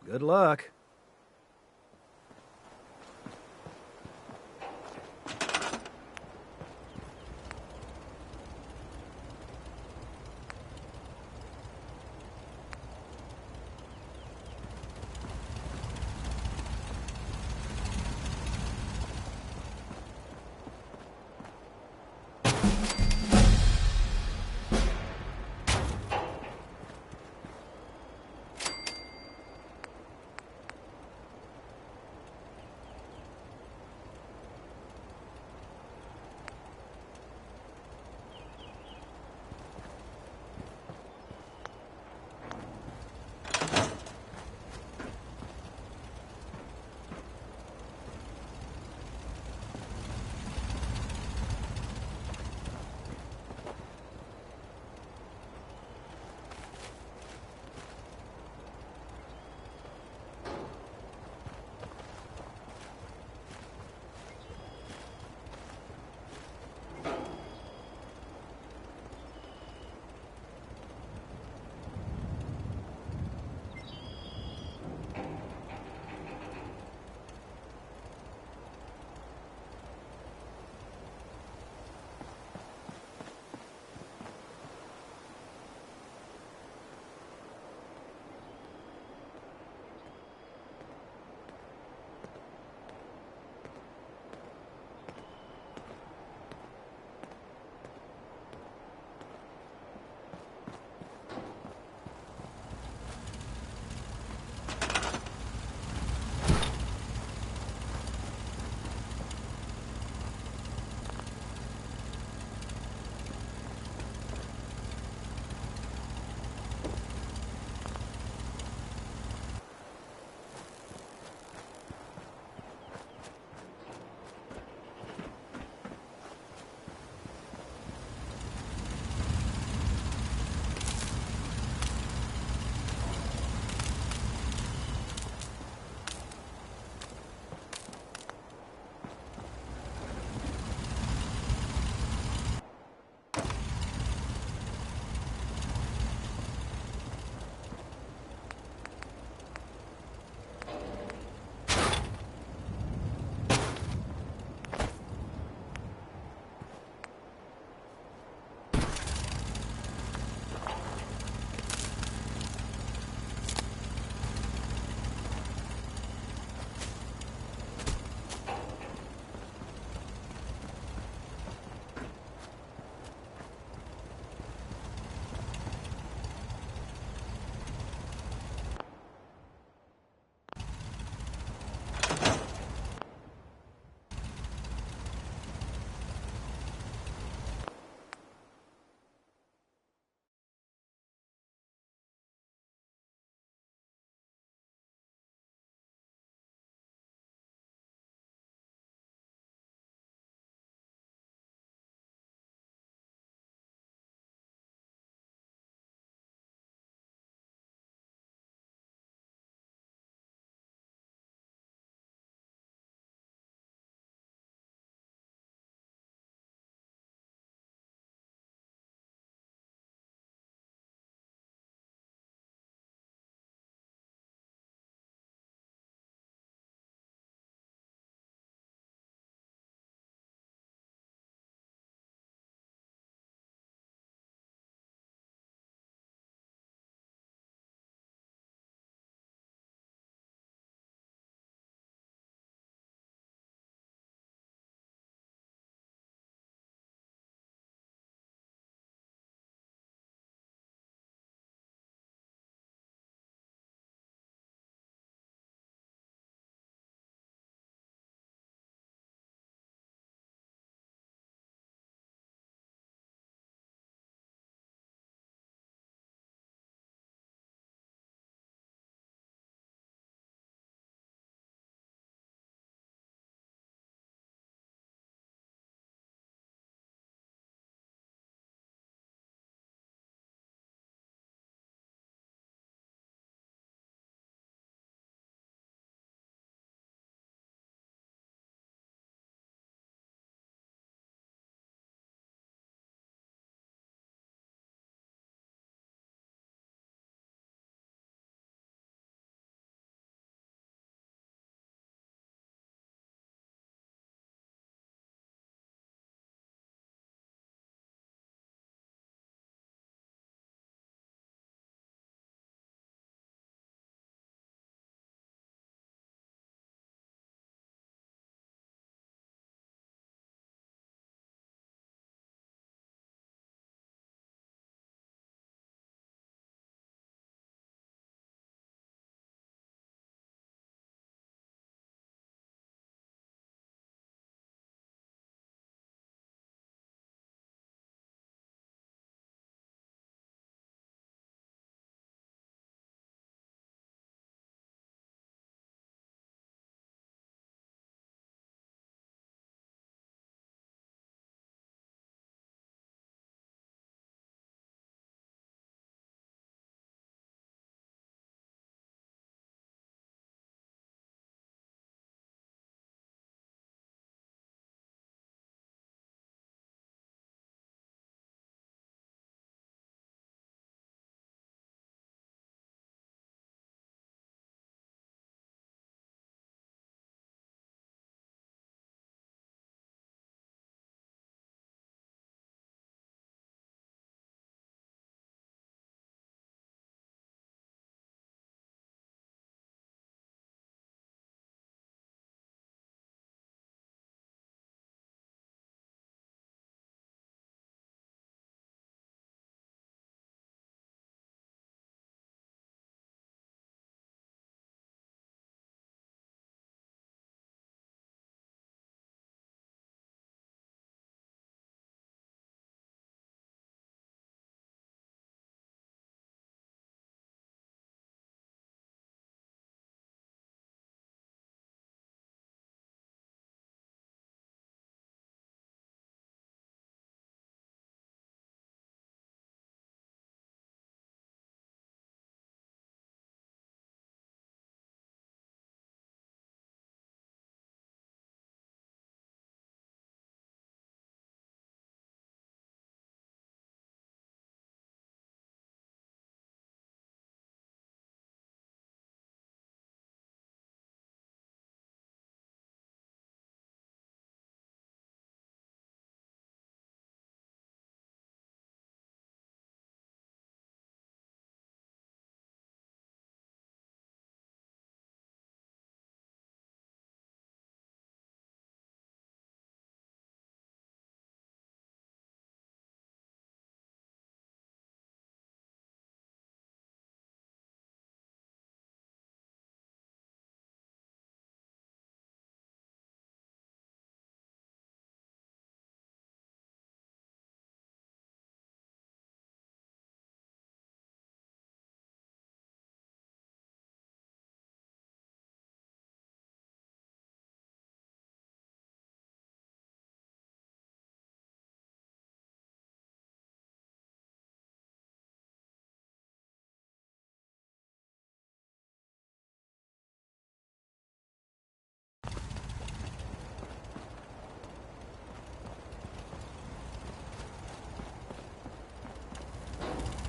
Good luck.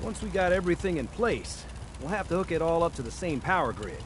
Once we got everything in place, we'll have to hook it all up to the same power grid.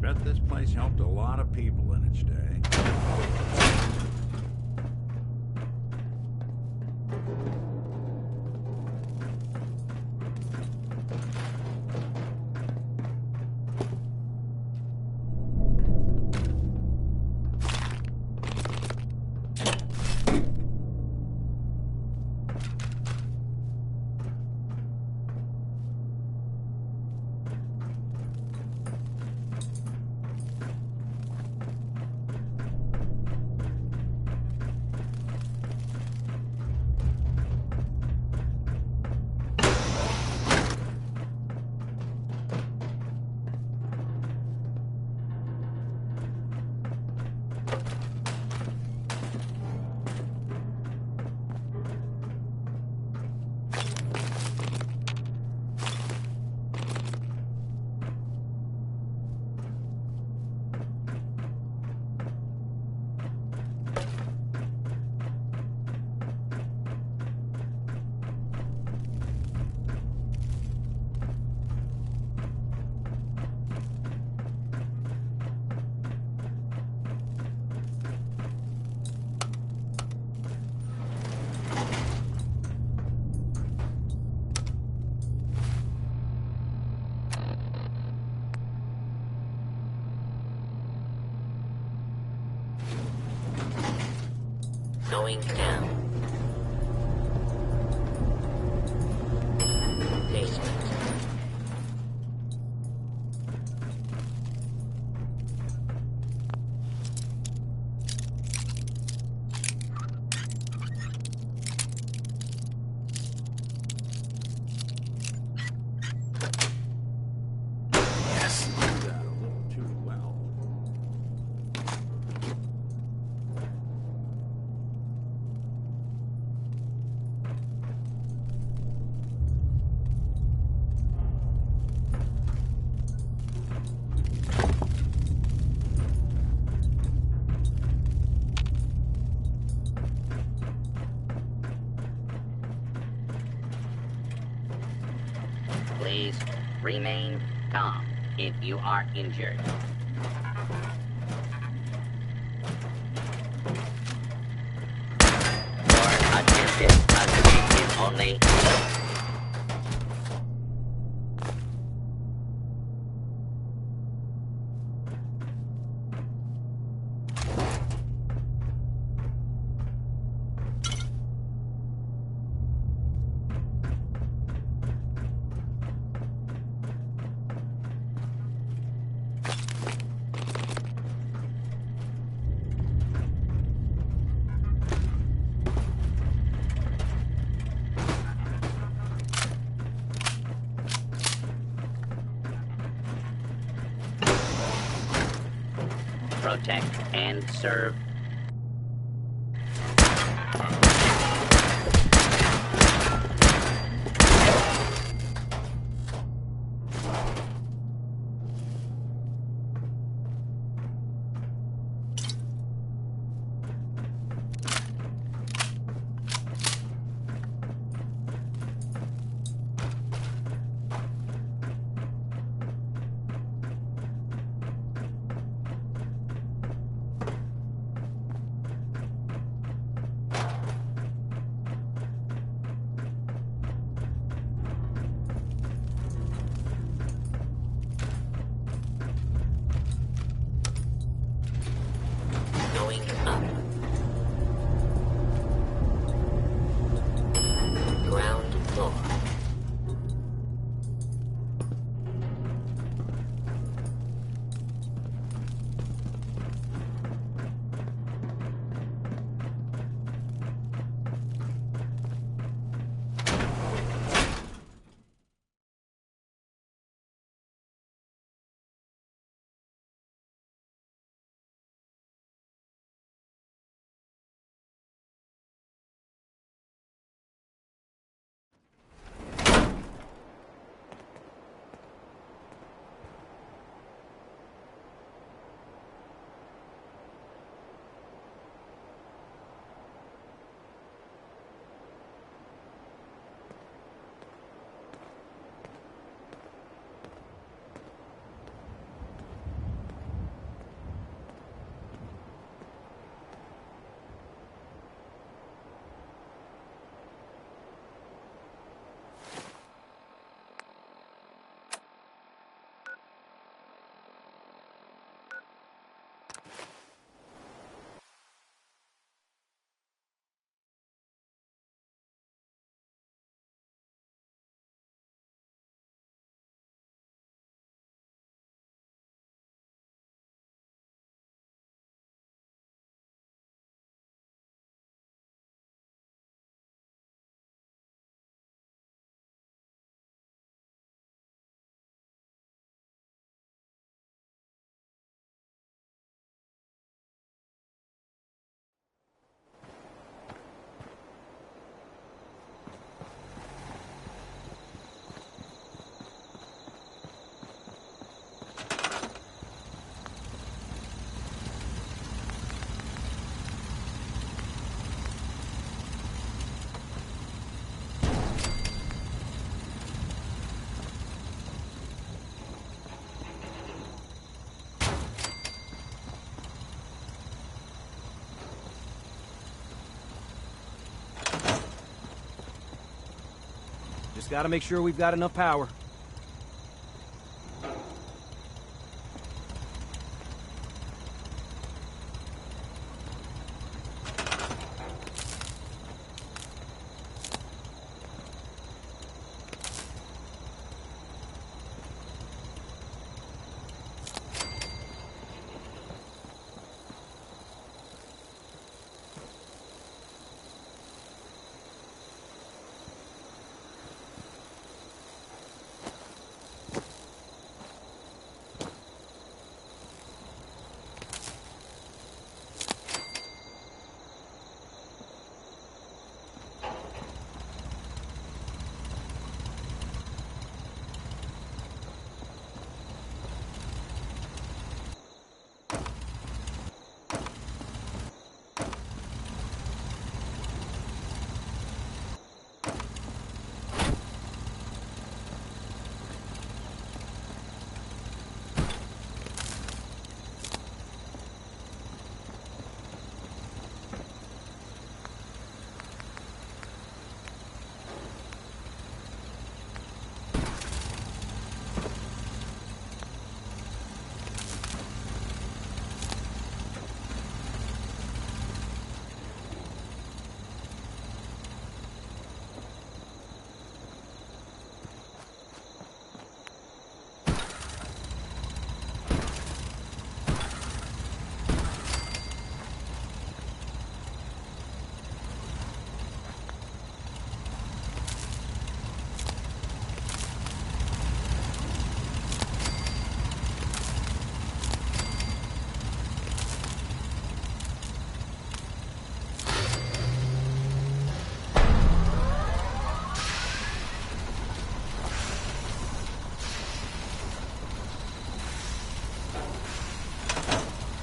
Bet this place helped a lot of people in its day. Going down. Basement. Yes, do that a little too well. Please remain calm if you are injured. Your attempted custody is only... protect, and serve. Going up. Ground floor. Just gotta make sure we've got enough power.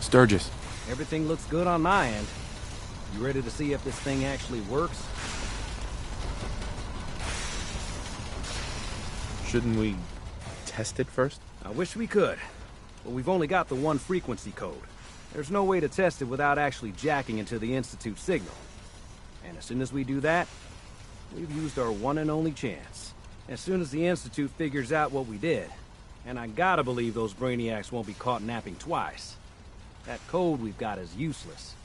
Sturgis. Everything looks good on my end. You ready to see if this thing actually works? Shouldn't we test it first? I wish we could, but we've only got the one frequency code. There's no way to test it without actually jacking into the Institute signal. And as soon as we do that, we've used our one and only chance. As soon as the Institute figures out what we did, and I gotta believe those brainiacs won't be caught napping twice, that code we've got is useless.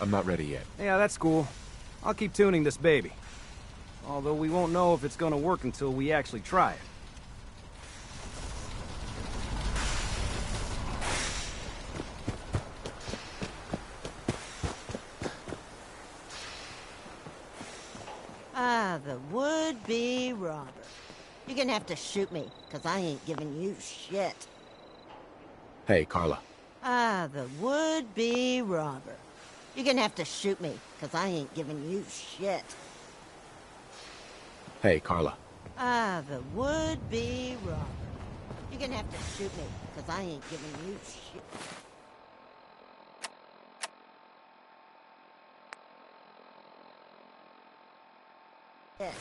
I'm not ready yet. Yeah, that's cool. I'll keep tuning this baby. Although we won't know if it's gonna work until we actually try it. Ah, the would-be robber. You're gonna have to shoot me, because I ain't giving you shit. Hey, Carla. Ah, the would-be robber. You're gonna have to shoot me, because I ain't giving you shit. Hey, Carla. Ah, the would-be robber. You're gonna have to shoot me, because I ain't giving you shit. Yes.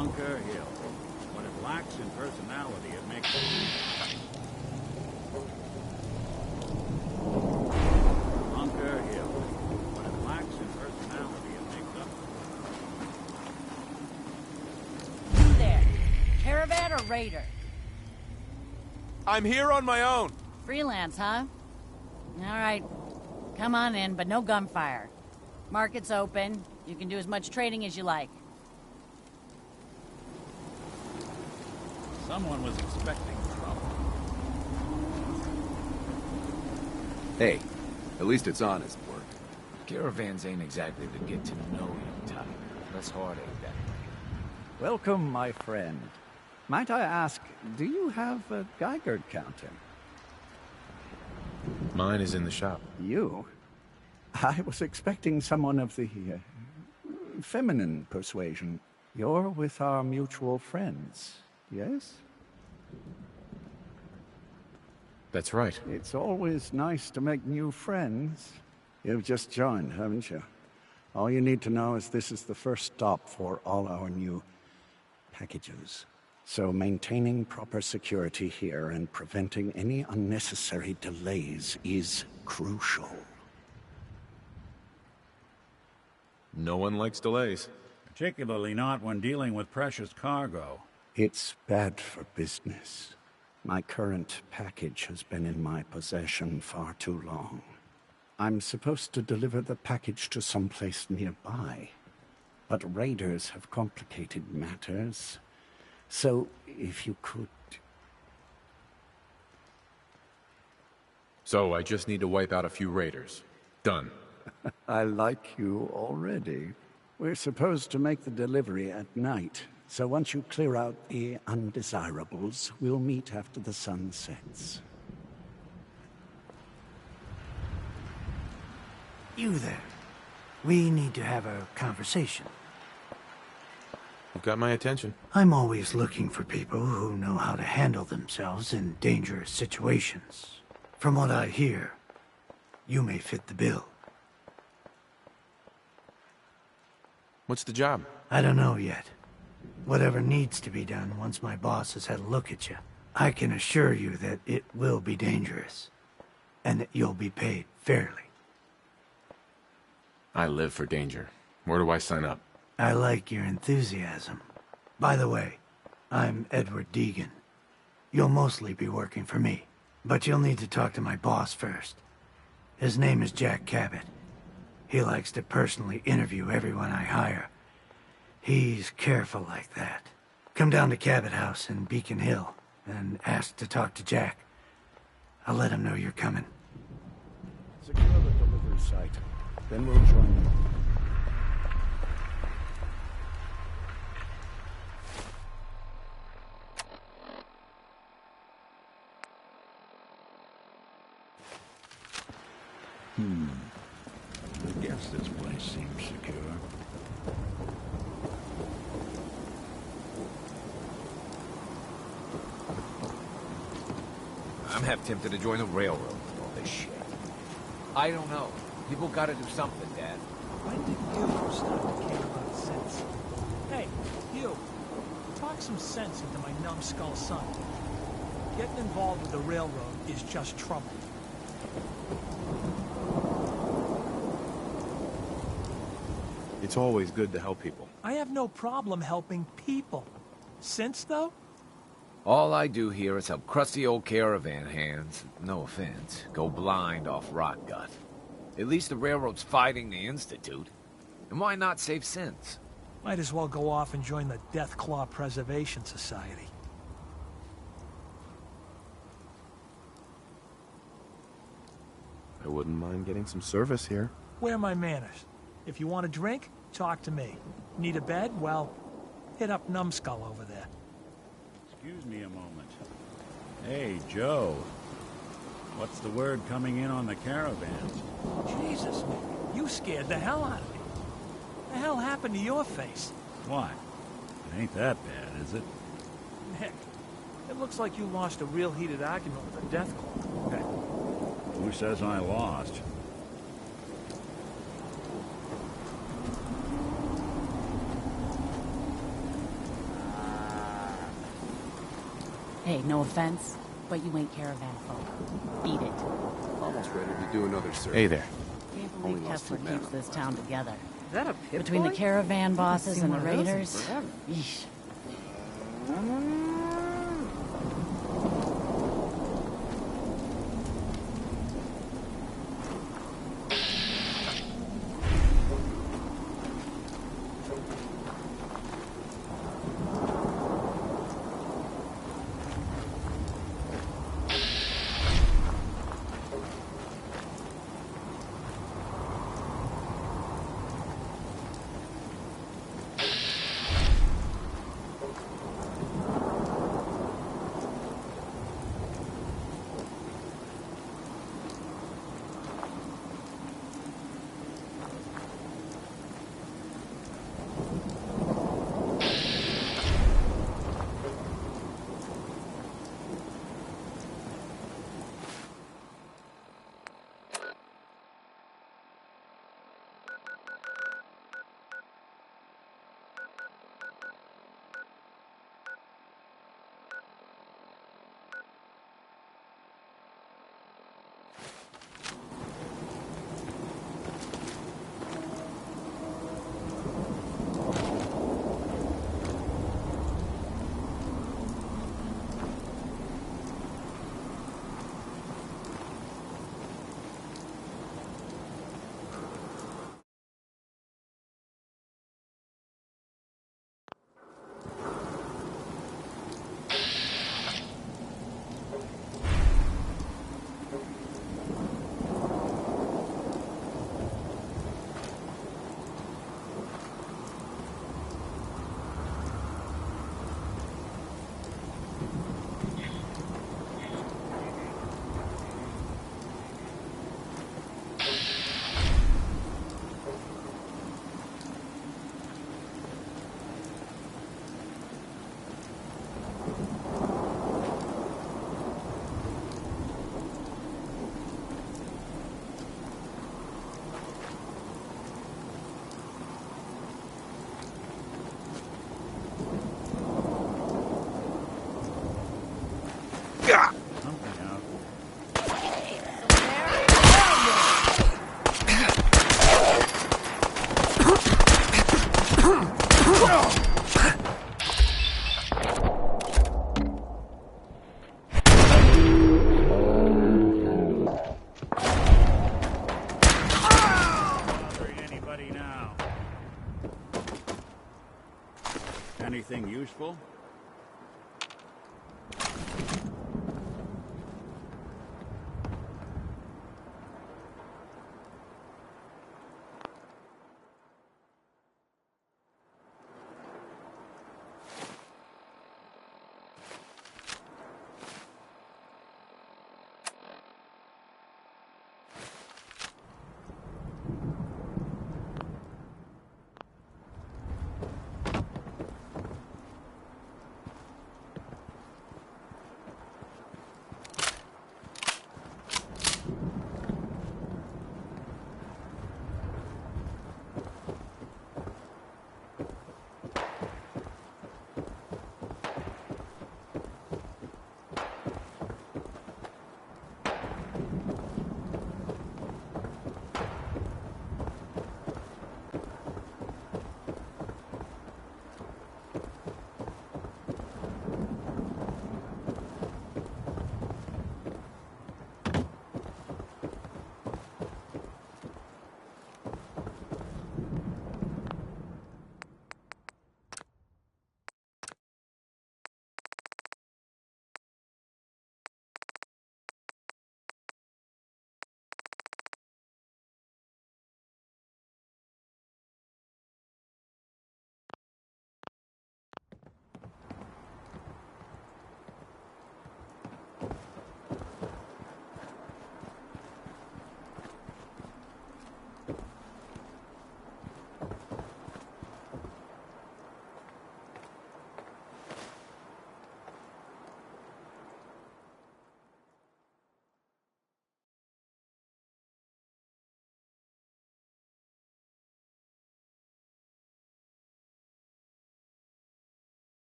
Bunker Hill. What it lacks in personality, it makes... Bunker Hill. What it lacks in personality, it makes up. You there. Caravan or raider? I'm here on my own. Freelance, huh? All right. Come on in, but no gunfire. Market's open. You can do as much trading as you like. Someone was expecting trouble. Hey, at least it's honest work. Caravans ain't exactly the get-to-know-you type. Less heartache that way. Welcome, my friend. Might I ask, do you have a Geiger counter? Mine is in the shop. You? I was expecting someone of the feminine persuasion. You're with our mutual friends, yes? That's right. It's always nice to make new friends. You've just joined, haven't you? All you need to know is this is the first stop for all our new packages. So maintaining proper security here and preventing any unnecessary delays is crucial. No one likes delays. Particularly not when dealing with precious cargo. It's bad for business. My current package has been in my possession far too long. I'm supposed to deliver the package to someplace nearby, but raiders have complicated matters. So, if you could... So, I just need to wipe out a few raiders. Done. I like you already. We're supposed to make the delivery at night, so once you clear out the undesirables, we'll meet after the sun sets. You there. We need to have a conversation. You've got my attention. I'm always looking for people who know how to handle themselves in dangerous situations. From what I hear, you may fit the bill. What's the job? I don't know yet. Whatever needs to be done once my boss has had a look at you. I can assure you that it will be dangerous, and that you'll be paid fairly. I live for danger. Where do I sign up? I like your enthusiasm. By the way, I'm Edward Deegan. You'll mostly be working for me, but you'll need to talk to my boss first. His name is Jack Cabot. He likes to personally interview everyone I hire. He's careful like that. Come down to Cabot House in Beacon Hill and ask to talk to Jack. I'll let him know you're coming. Secure the delivery site. Then we'll join you. I guess this place seems secure. I'm half tempted to join the railroad with all this shit. I don't know. People gotta do something, Dad. When did you start to care about sense? Hey, you. Talk some sense into my numbskull son. Getting involved with the railroad is just trouble. It's always good to help people. I have no problem helping people. Sense, though? All I do here is help crusty old caravan hands, no offense, go blind off rot gut. At least the railroad's fighting the Institute. And why not save sins? Might as well go off and join the Deathclaw Preservation Society. I wouldn't mind getting some service here. Where are my manners? If you want a drink, talk to me. Need a bed? Well, hit up Numbskull over there. Excuse me a moment. Hey, Joe. What's the word coming in on the caravans? Jesus, Nick, you scared the hell out of me. The hell happened to your face? Why? It ain't that bad, is it? Nick, it looks like you lost a real heated argument with the Deathclaw. Who says I lost? Hey, no offense, but you ain't caravan folk. Beat it. Almost ready to do another search. Hey there. Can't believe Kessler keeps this town together. Is that a pit Between the boy? caravan bosses Haven't and the seen one of those in raiders. forever. Yeesh. Anything useful?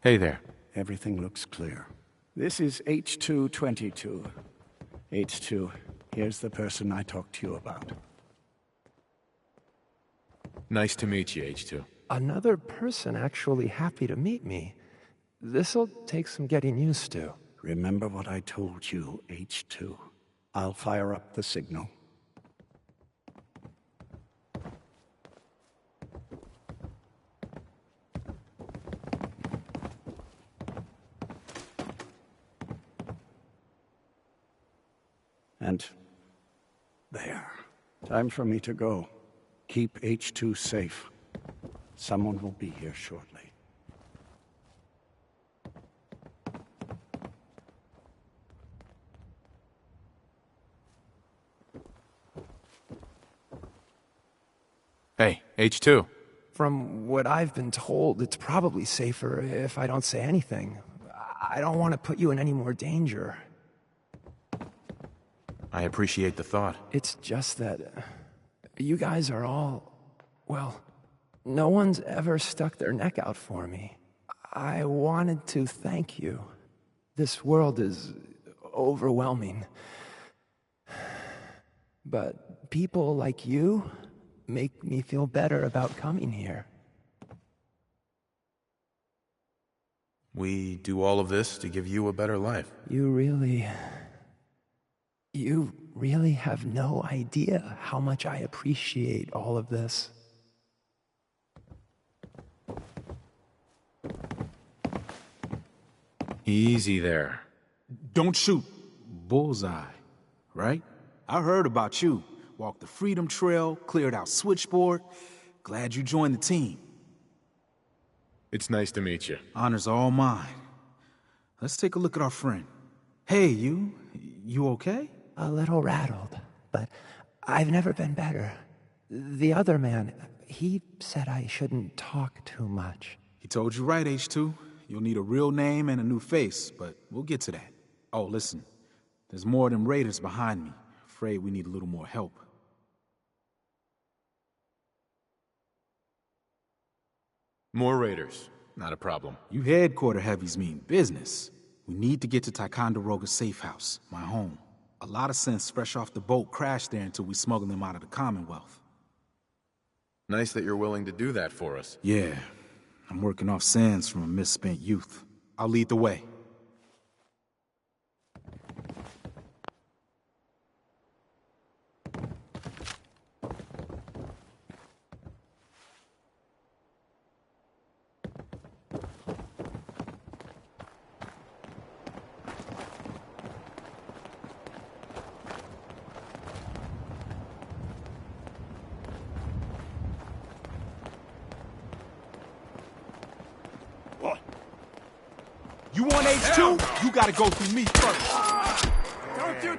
Hey there. Everything looks clear. This is H222. H2, here's the person I talked to you about. Nice to meet you, H2. Another person actually happy to meet me. This'll take some getting used to. Remember what I told you, H2. I'll fire up the signal. And there. Time for me to go. Keep H2 safe. Someone will be here shortly. Hey, H2. From what I've been told, it's probably safer if I don't say anything. I don't want to put you in any more danger. I appreciate the thought. It's just that you guys are all... well, no one's ever stuck their neck out for me. I wanted to thank you. This world is overwhelming. But people like you make me feel better about coming here. We do all of this to give you a better life. You really have no idea how much I appreciate all of this. Easy there. Don't shoot. Bullseye, right? I heard about you. Walked the Freedom Trail, cleared out Switchboard. Glad you joined the team. It's nice to meet you. Honor's all mine. Let's take a look at our friend. Hey, you okay? A little rattled, but I've never been better. The other man, he said I shouldn't talk too much. He told you right, H2. You'll need a real name and a new face, but we'll get to that. Oh, listen. There's more of them raiders behind me. Afraid we need a little more help. More raiders. Not a problem. You headquarter heavies mean business. We need to get to Ticonderoga's safe house, my home. A lot of synths fresh off the boat crashed there until we smuggled them out of the Commonwealth. Nice that you're willing to do that for us. Yeah. I'm working off sands from a misspent youth. I'll lead the way. You want H2? You gotta go through me first. Don't you...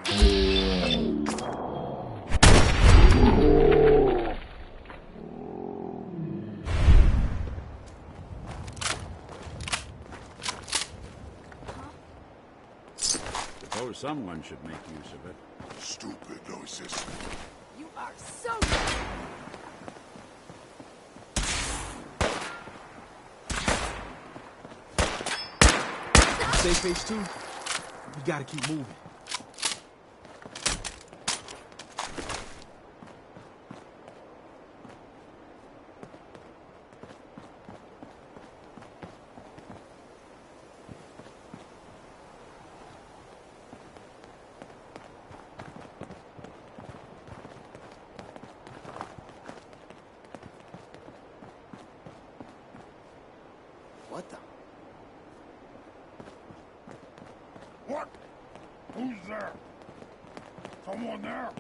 Suppose someone should make use of it. Stupid noises. You are so... Safe H2? We gotta keep moving. What the? What? Who's there? Someone there?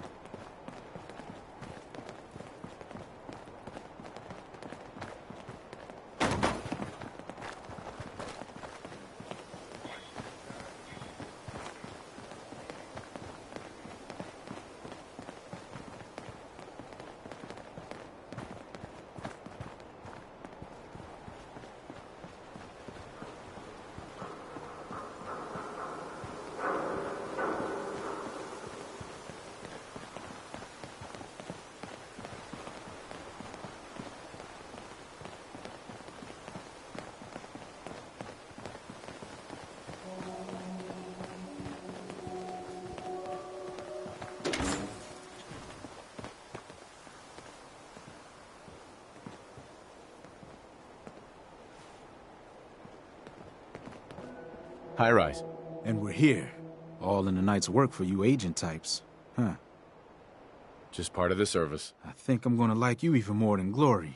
High rise. And we're here. All in the night's work for you agent types. Huh. Just part of the service. I think I'm gonna like you even more than Glory.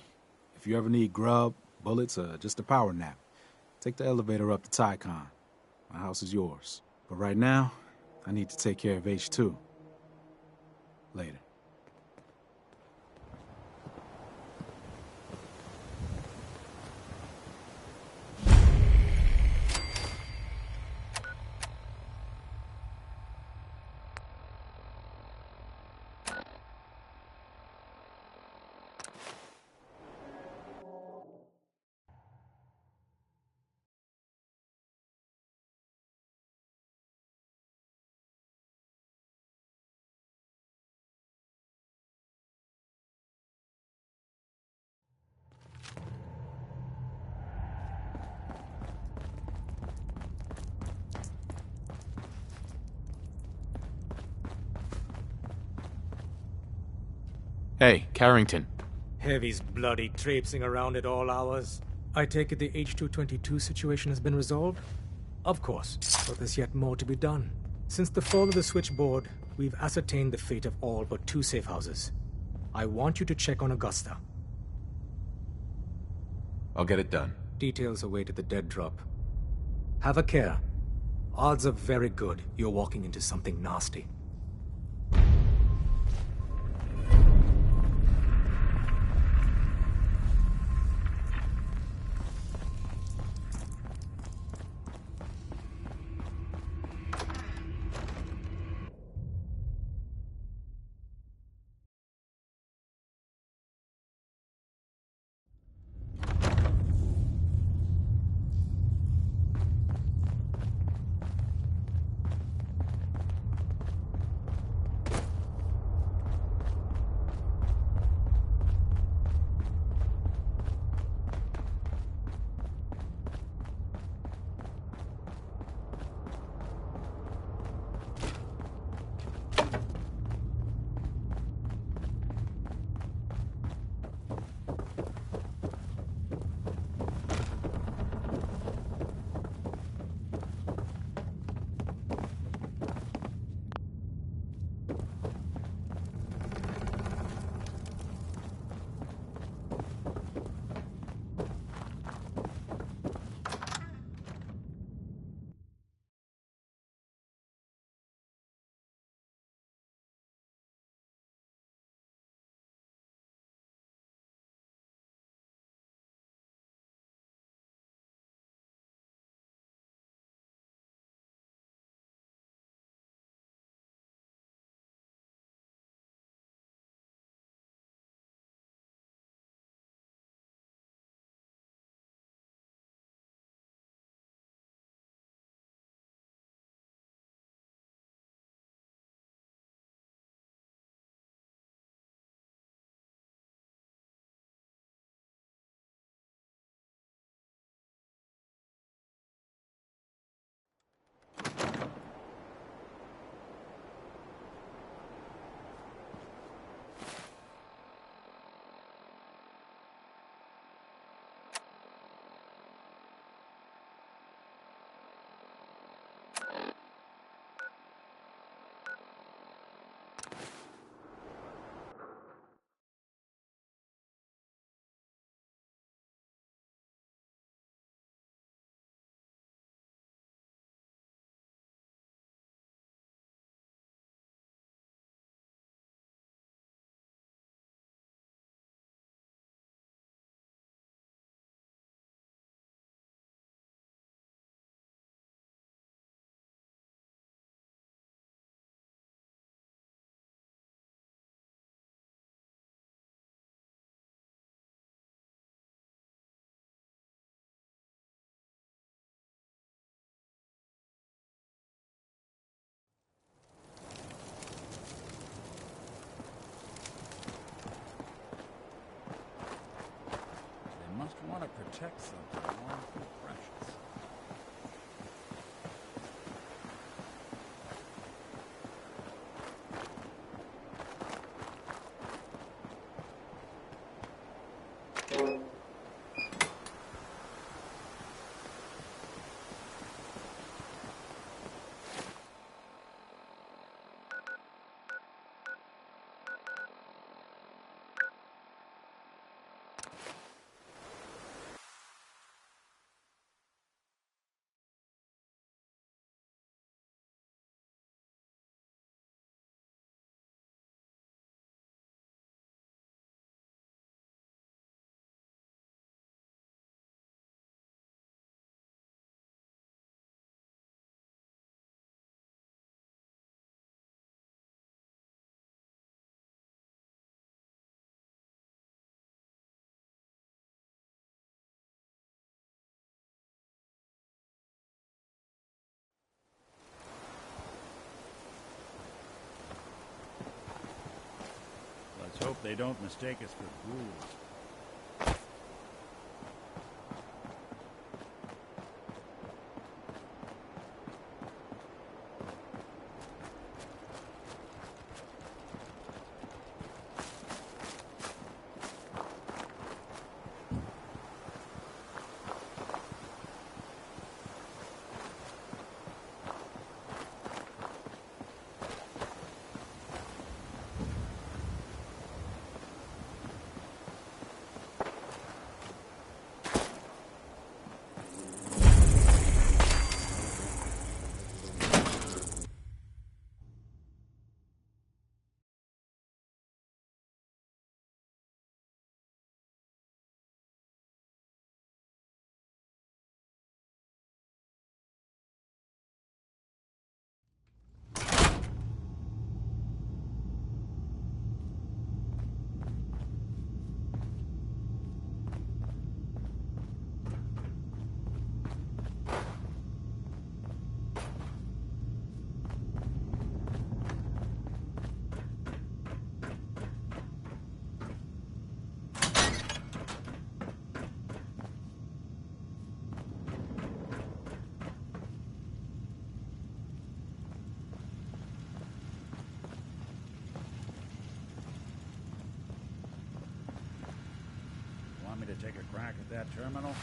If you ever need grub, bullets, or just a power nap, take the elevator up to Tycon. My house is yours. But right now, I need to take care of H2. Later. Hey, Carrington. Heavy's bloody traipsing around at all hours. I take it the H-222 situation has been resolved? Of course, but there's yet more to be done. Since the fall of the switchboard, we've ascertained the fate of all but 2 safe houses. I want you to check on Augusta. I'll get it done. Details await at the dead drop. Have a care. Odds are very good you're walking into something nasty. Must want to protect something awful precious. hope they don't mistake us for fools. Want me to take a crack at that terminal?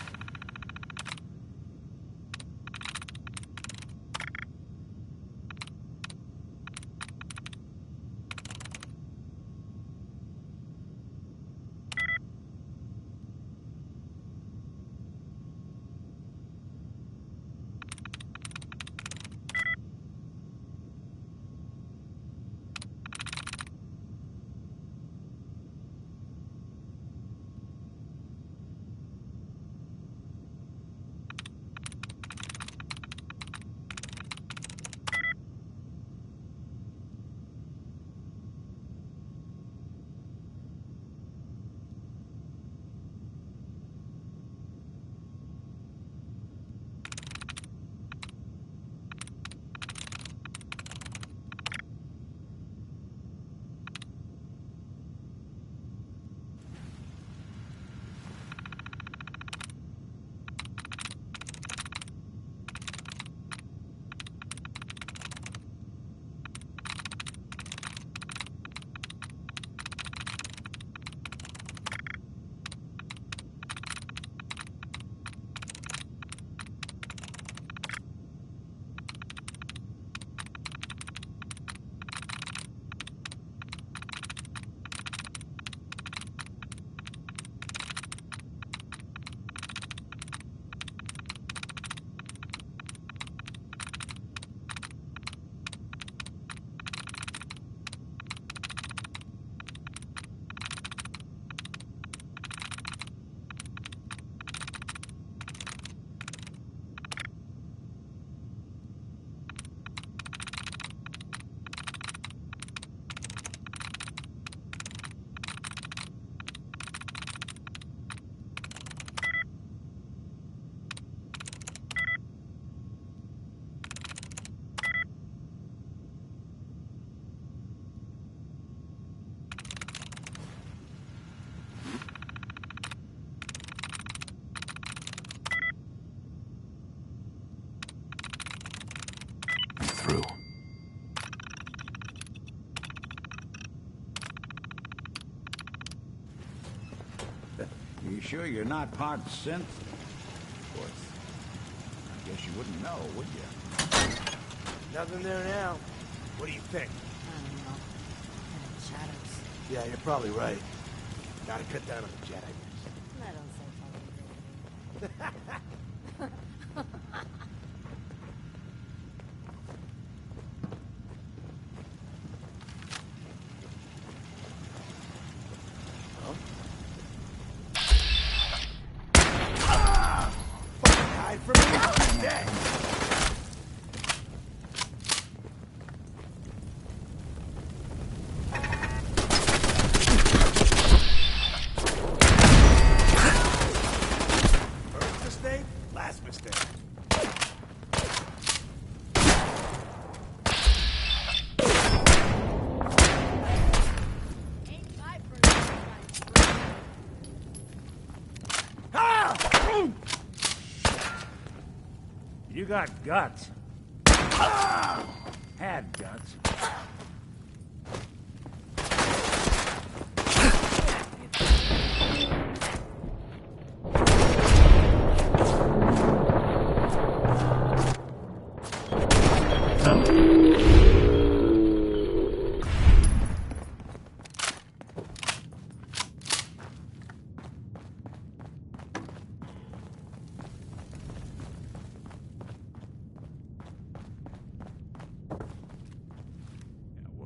Through. You sure you're not part synth? Of course. I guess you wouldn't know, would you? Nothing there now. What do you think? I don't know. Kind of shadows. Yeah, you're probably right. Gotta cut down on the jet, I guess. I don't say fucking Hide from me, I'm dead. First mistake, You got guts. Had guts.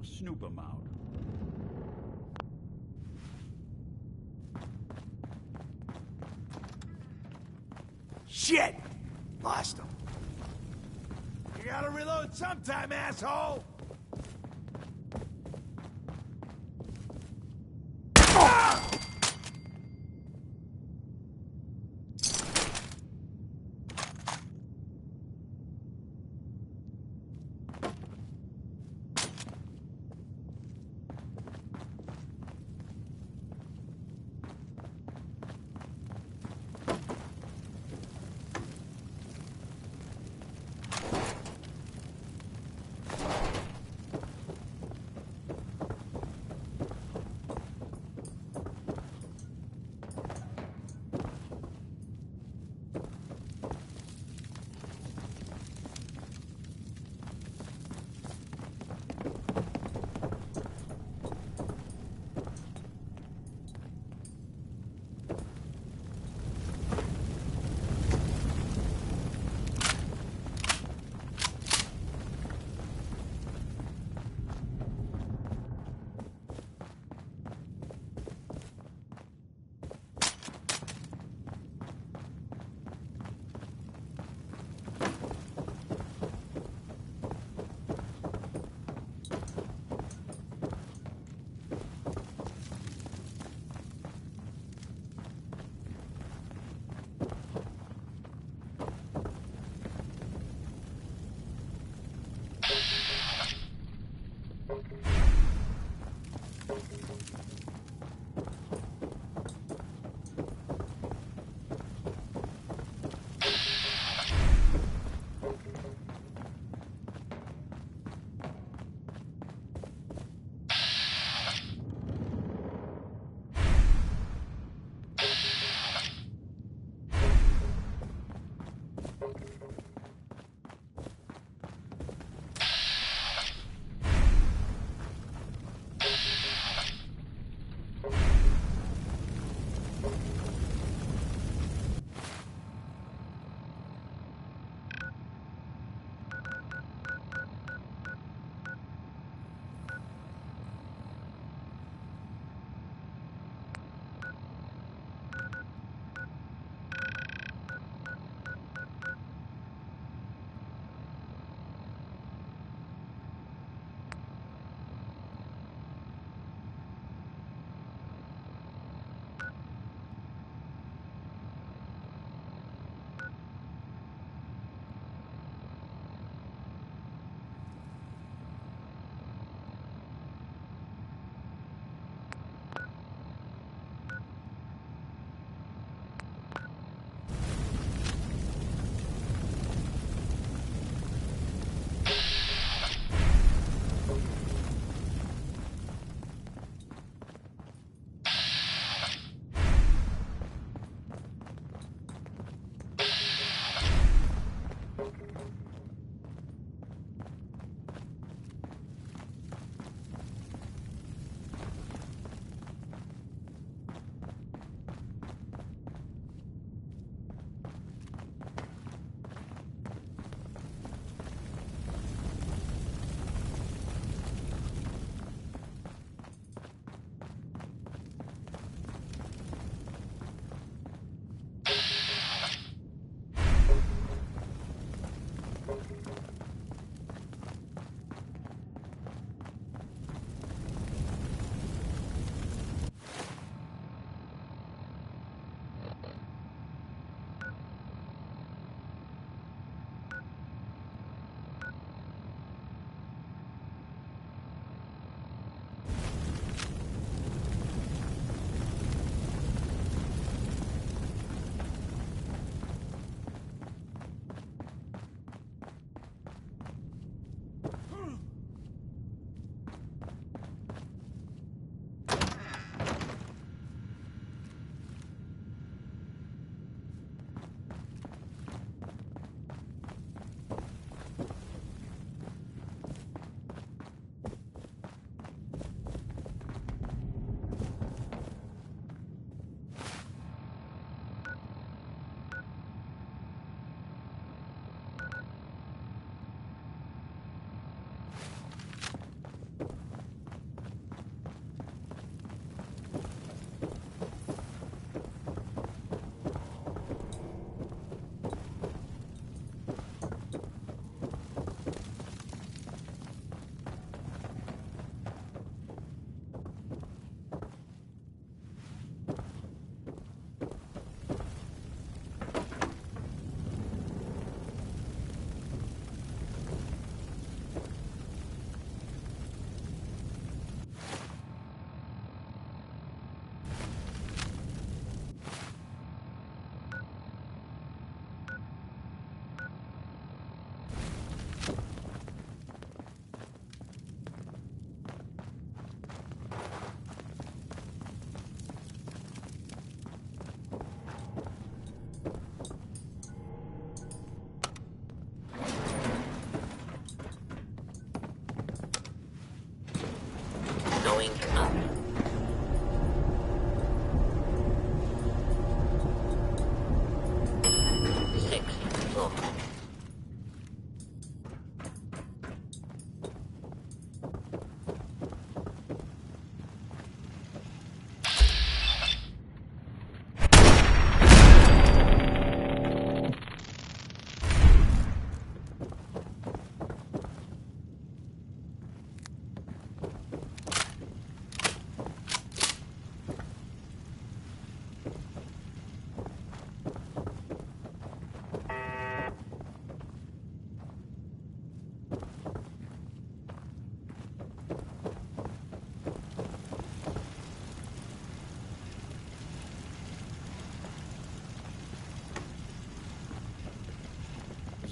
Snoop 'em out. Shit! Lost him. You gotta reload sometime, asshole!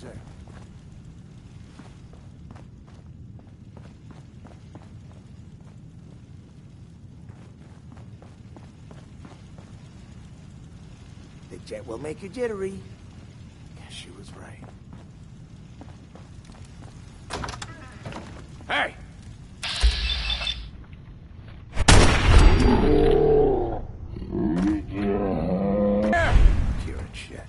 sir. The jet will make you jittery. Guess she was right. Hey! Cured shit.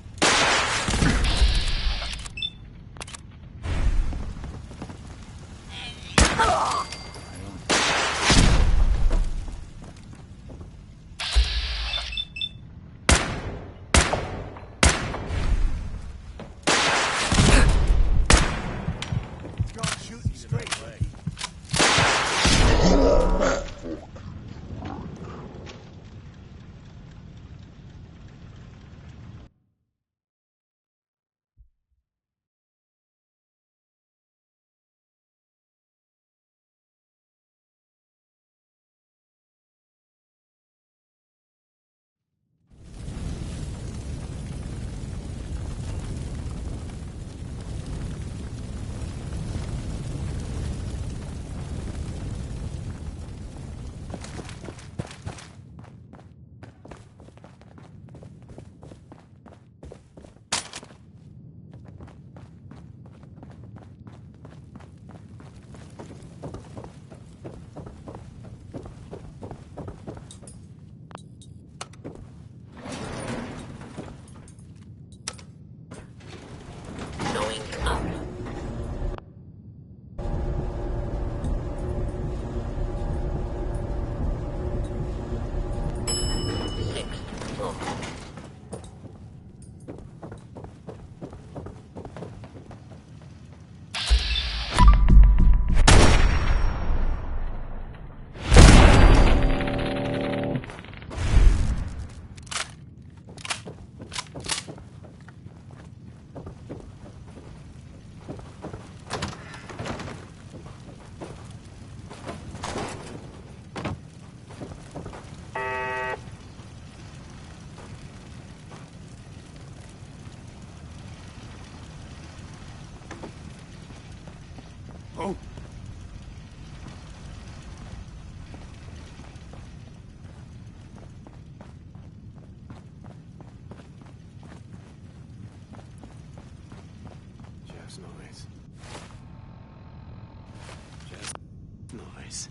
Shooting straight. Going up. Sixth floor. Oh. Just noise. Just noise.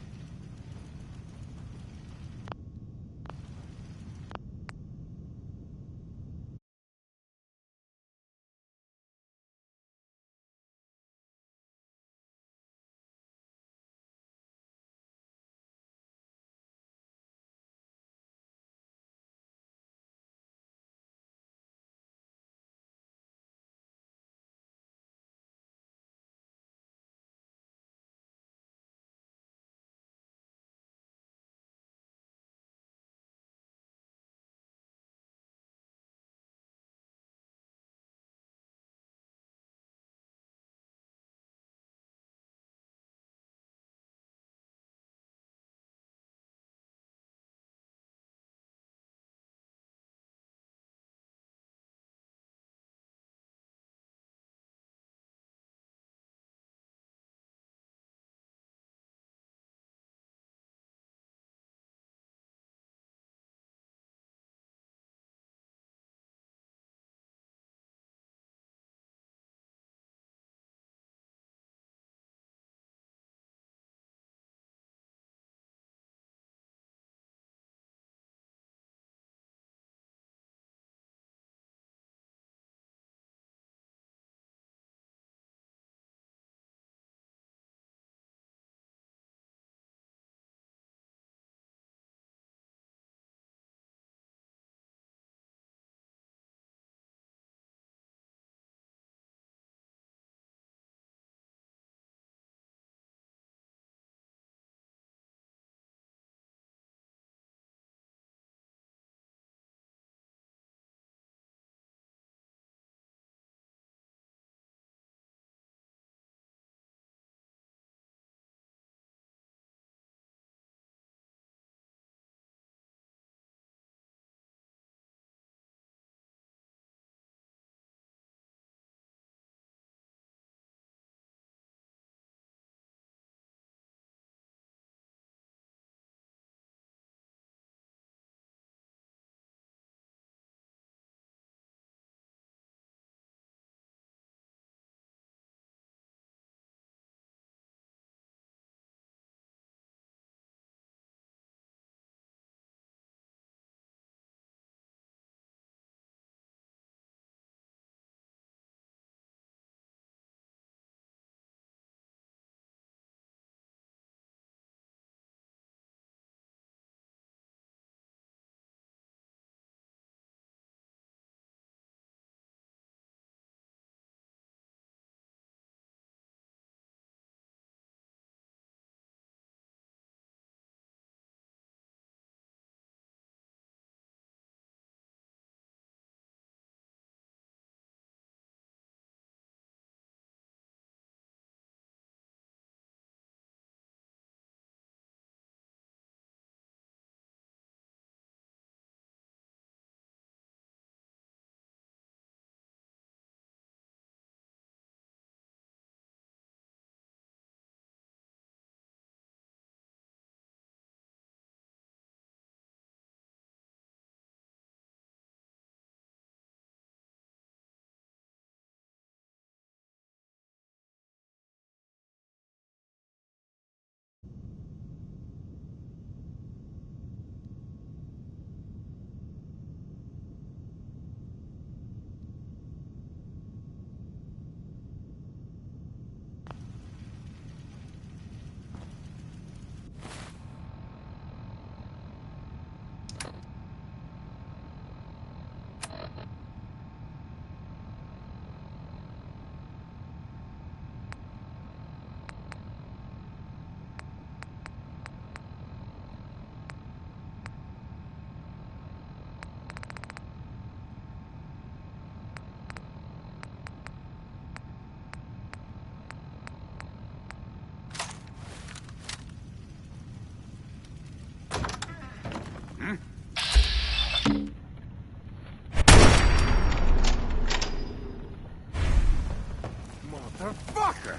Fucker!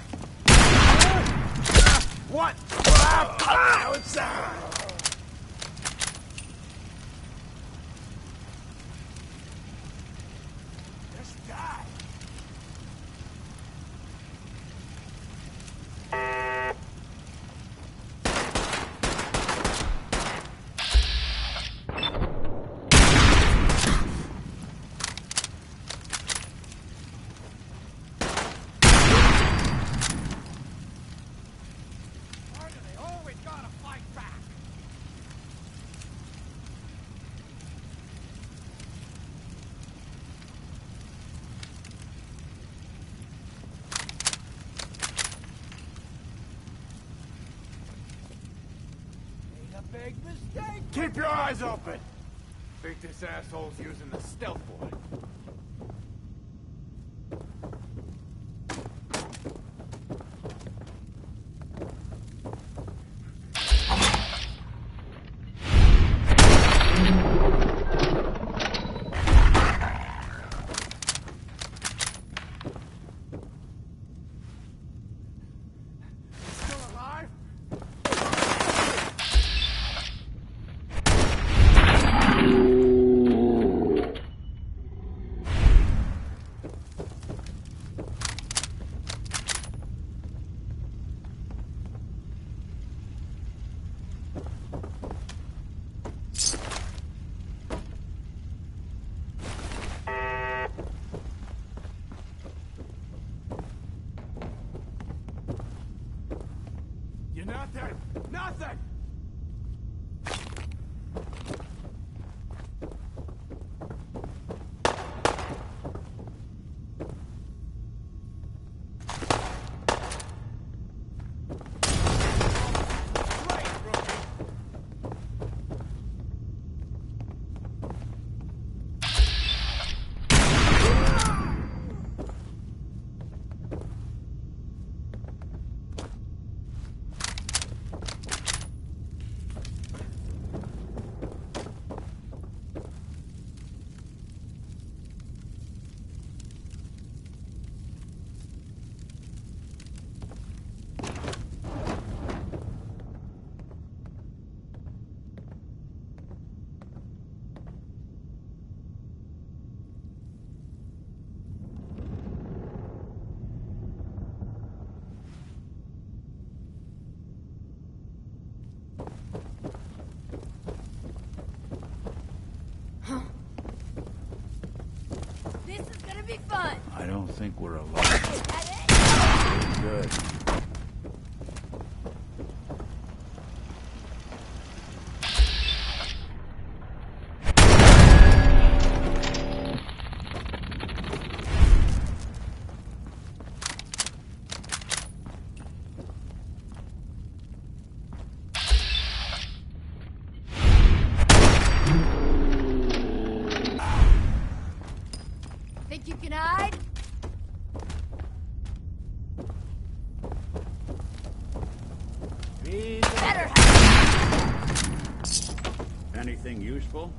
What? Outside! Just die! Big mistake! Keep your eyes open! Think this asshole's using the stealth board. Nothing! Nothing! Be fun. I don't think we're alone. Good. Think you can hide? Better Anything useful?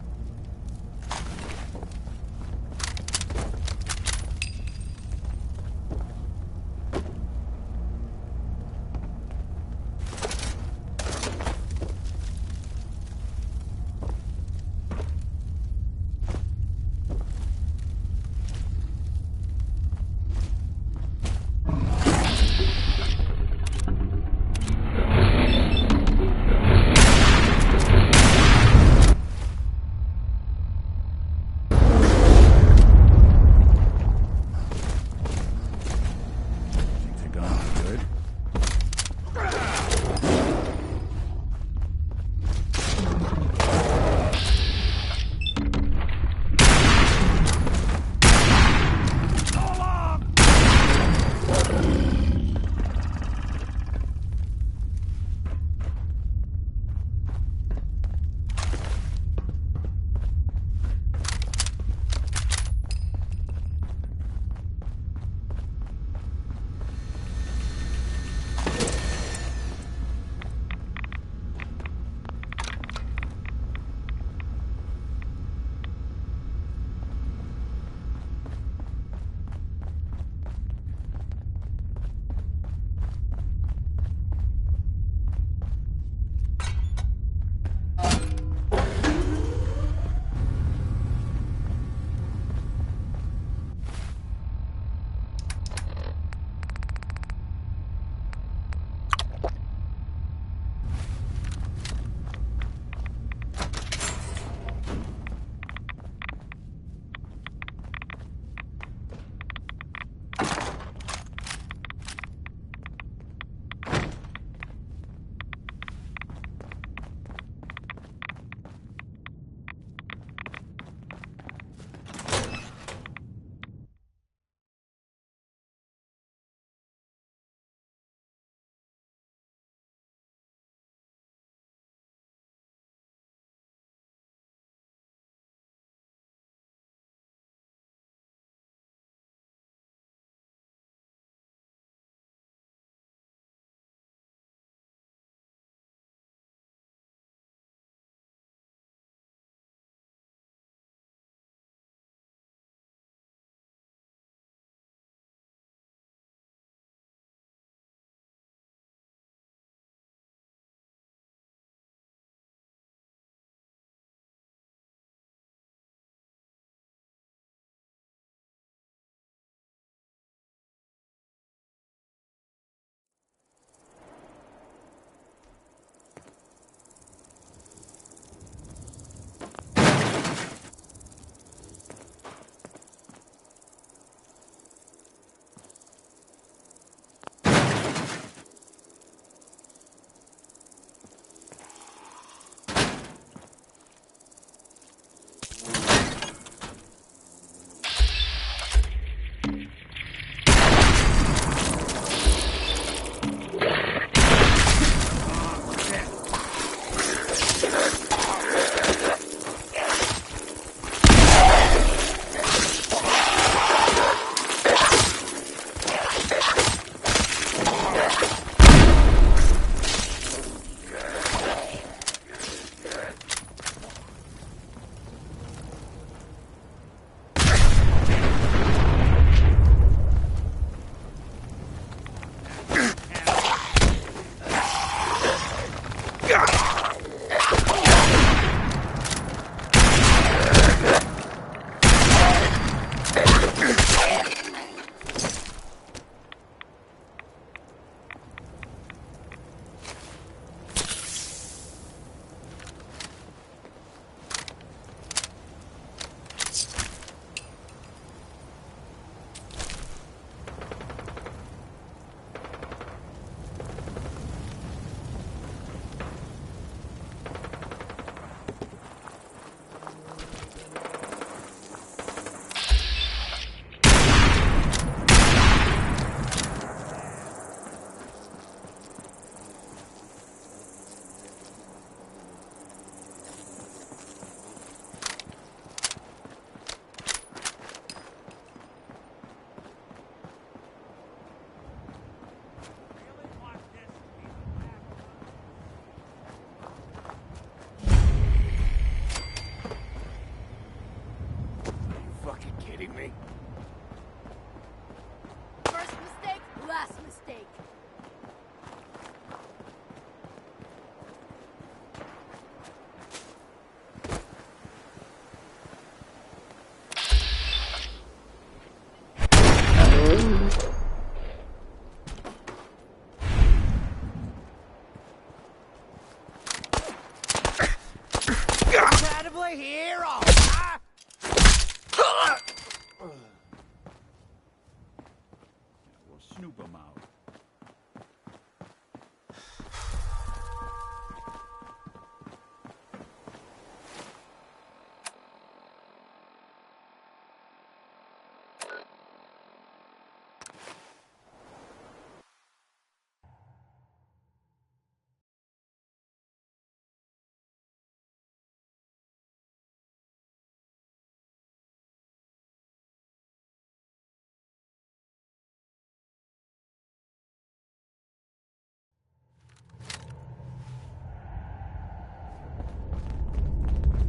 snoop 'em out.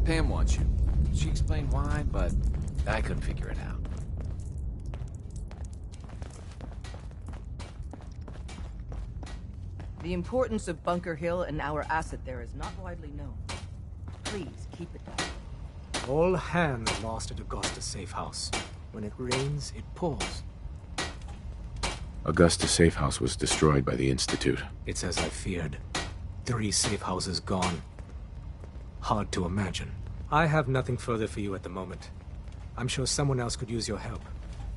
Pam wants you. She explained why, but I couldn't figure it out. The importance of Bunker Hill and our asset there is not widely known. Please, keep it down. All hands lost at Augusta Safe House. When it rains, it pours. Augusta Safe House was destroyed by the Institute. It's as I feared. 3 safe houses gone. Hard to imagine. I have nothing further for you at the moment. I'm sure someone else could use your help.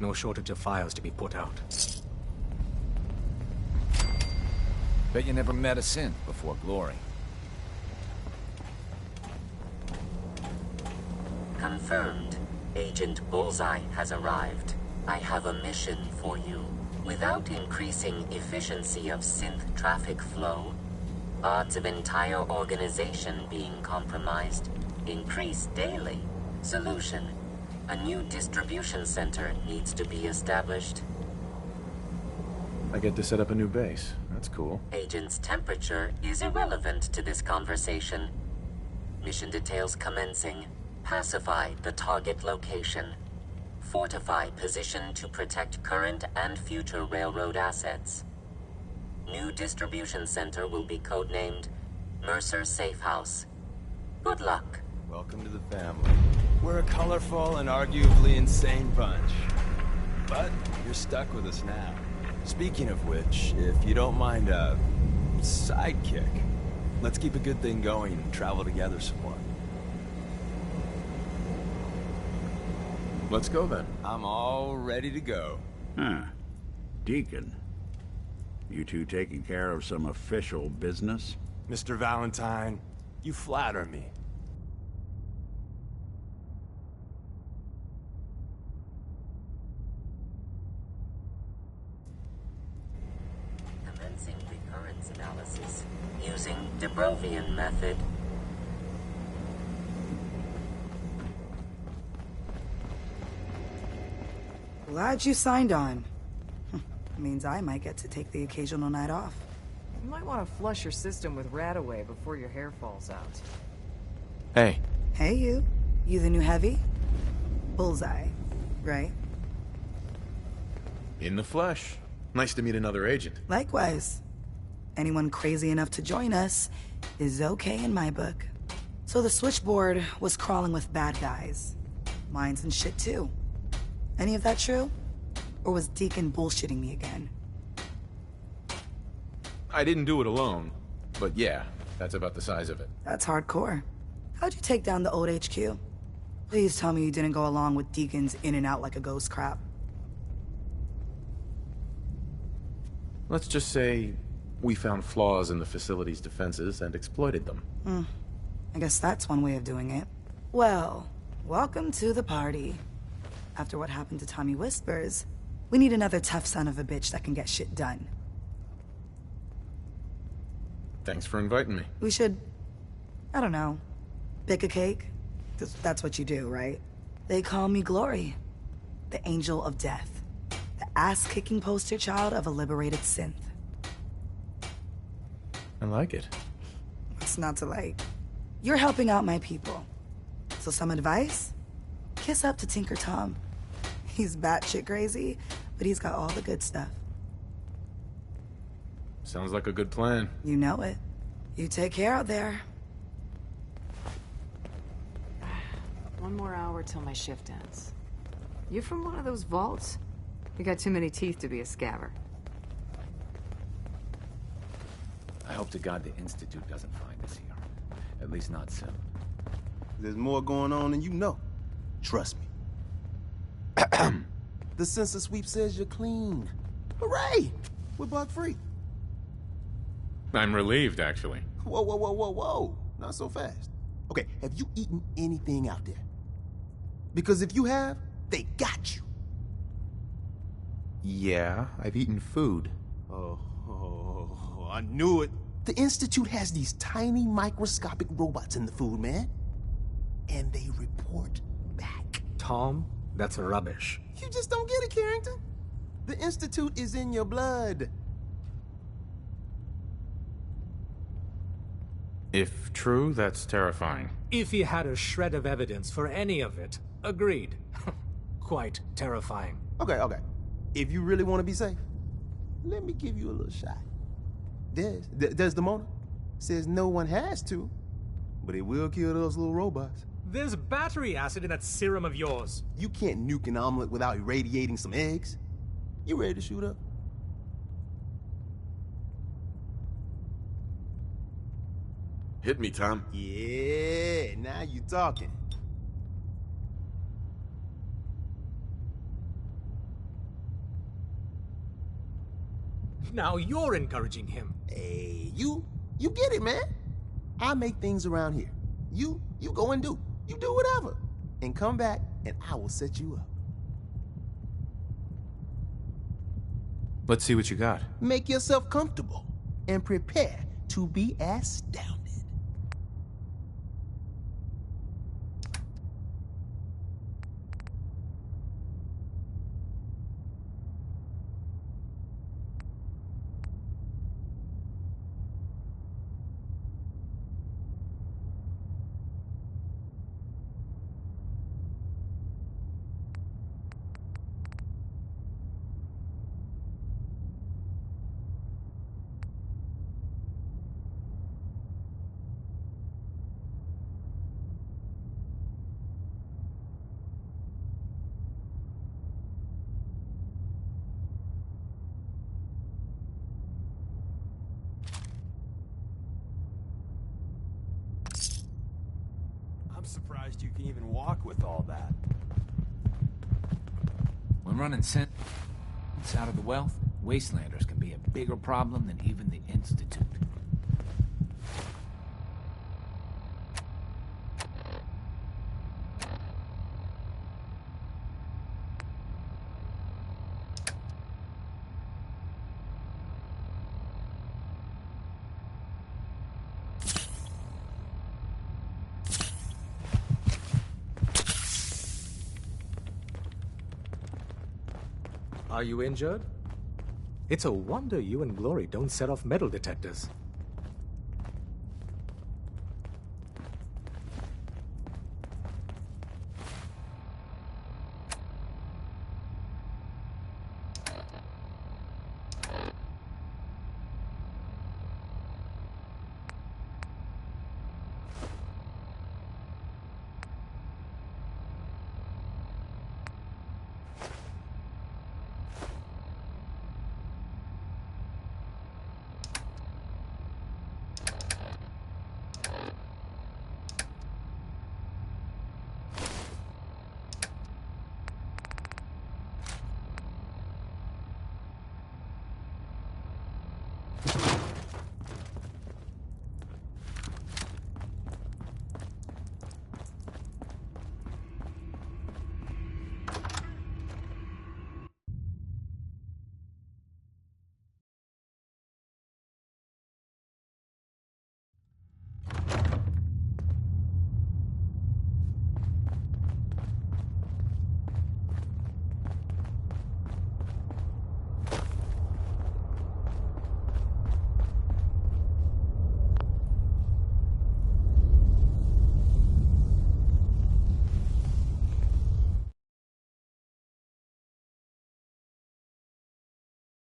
No shortage of fires to be put out. Bet you never met a synth before Glory. Confirmed. Agent Bullseye has arrived. I have a mission for you. Without increasing efficiency of synth traffic flow, odds of entire organization being compromised increase daily. Solution: a new distribution center needs to be established. I get to set up a new base. That's cool. Agent's temperature is irrelevant to this conversation. Mission details commencing. Pacify the target location. Fortify position to protect current and future railroad assets. New distribution center will be codenamed Mercer Safe House. Good luck. Welcome to the family. We're a colorful and arguably insane bunch. But you're stuck with us now. Speaking of which, if you don't mind a sidekick, let's keep a good thing going and travel together some more. Let's go then. I'm all ready to go. Huh. Deacon. You two taking care of some official business? Mr. Valentine, you flatter me. Commencing recurrence analysis using de Brovian method. Glad you signed on. Means I might get to take the occasional night off. You might want to flush your system with Radaway before your hair falls out. Hey. Hey, you. You the new heavy? Bullseye, right? In the flesh. Nice to meet another agent. Likewise. Anyone crazy enough to join us is okay in my book. So the switchboard was crawling with bad guys. Mines and shit too. Any of that true? Or was Deacon bullshitting me again? I didn't do it alone, but yeah, that's about the size of it. That's hardcore. How'd you take down the old HQ? Please tell me you didn't go along with Deacon's in and out like a ghost crap. Let's just say we found flaws in the facility's defenses and exploited them. I guess that's one way of doing it. Well, welcome to the party. After what happened to Tommy Whispers, we need another tough son of a bitch that can get shit done. Thanks for inviting me. We should, I don't know, bake a cake? 'Cause that's what you do, right? They call me Glory, the Angel of Death, the ass-kicking poster child of a liberated synth. I like it. What's not to like? You're helping out my people. So some advice? Kiss up to Tinker Tom. He's batshit crazy, but he's got all the good stuff. Sounds like a good plan. You know it. You take care out there. One more hour till my shift ends. You from one of those vaults? You got too many teeth to be a scabber. I hope to God the Institute doesn't find us here. At least not soon. There's more going on than you know. Trust me. The census sweep says you're clean. Hooray! We're bug free. I'm relieved, actually. Whoa, whoa, whoa, whoa, whoa. Not so fast. Okay, have you eaten anything out there? Because if you have, they got you. Yeah, I've eaten food. Oh, I knew it. The Institute has these tiny microscopic robots in the food, man. And they report back. Tom, that's rubbish. You just don't get it, Carrington. The Institute is in your blood. If true, that's terrifying. If he had a shred of evidence for any of it, agreed. Quite terrifying. Okay. If you really want to be safe, let me give you a little shot. Desdemona says no one has to, but it will kill those little robots. There's battery acid in that serum of yours. You can't nuke an omelet without irradiating some eggs. You ready to shoot up? Hit me, Tom. Yeah, now you talking. Now you're encouraging him. Hey, you get it, man. I make things around here. You go and do. You do whatever. And come back, and I will set you up. Let's see what you got. Make yourself comfortable, and prepare to be astounded. Surprised you can even walk with all that. When running sense out of the wealth, wastelanders can be a bigger problem than even the Institute. Are you injured? It's a wonder you and Glory don't set off metal detectors.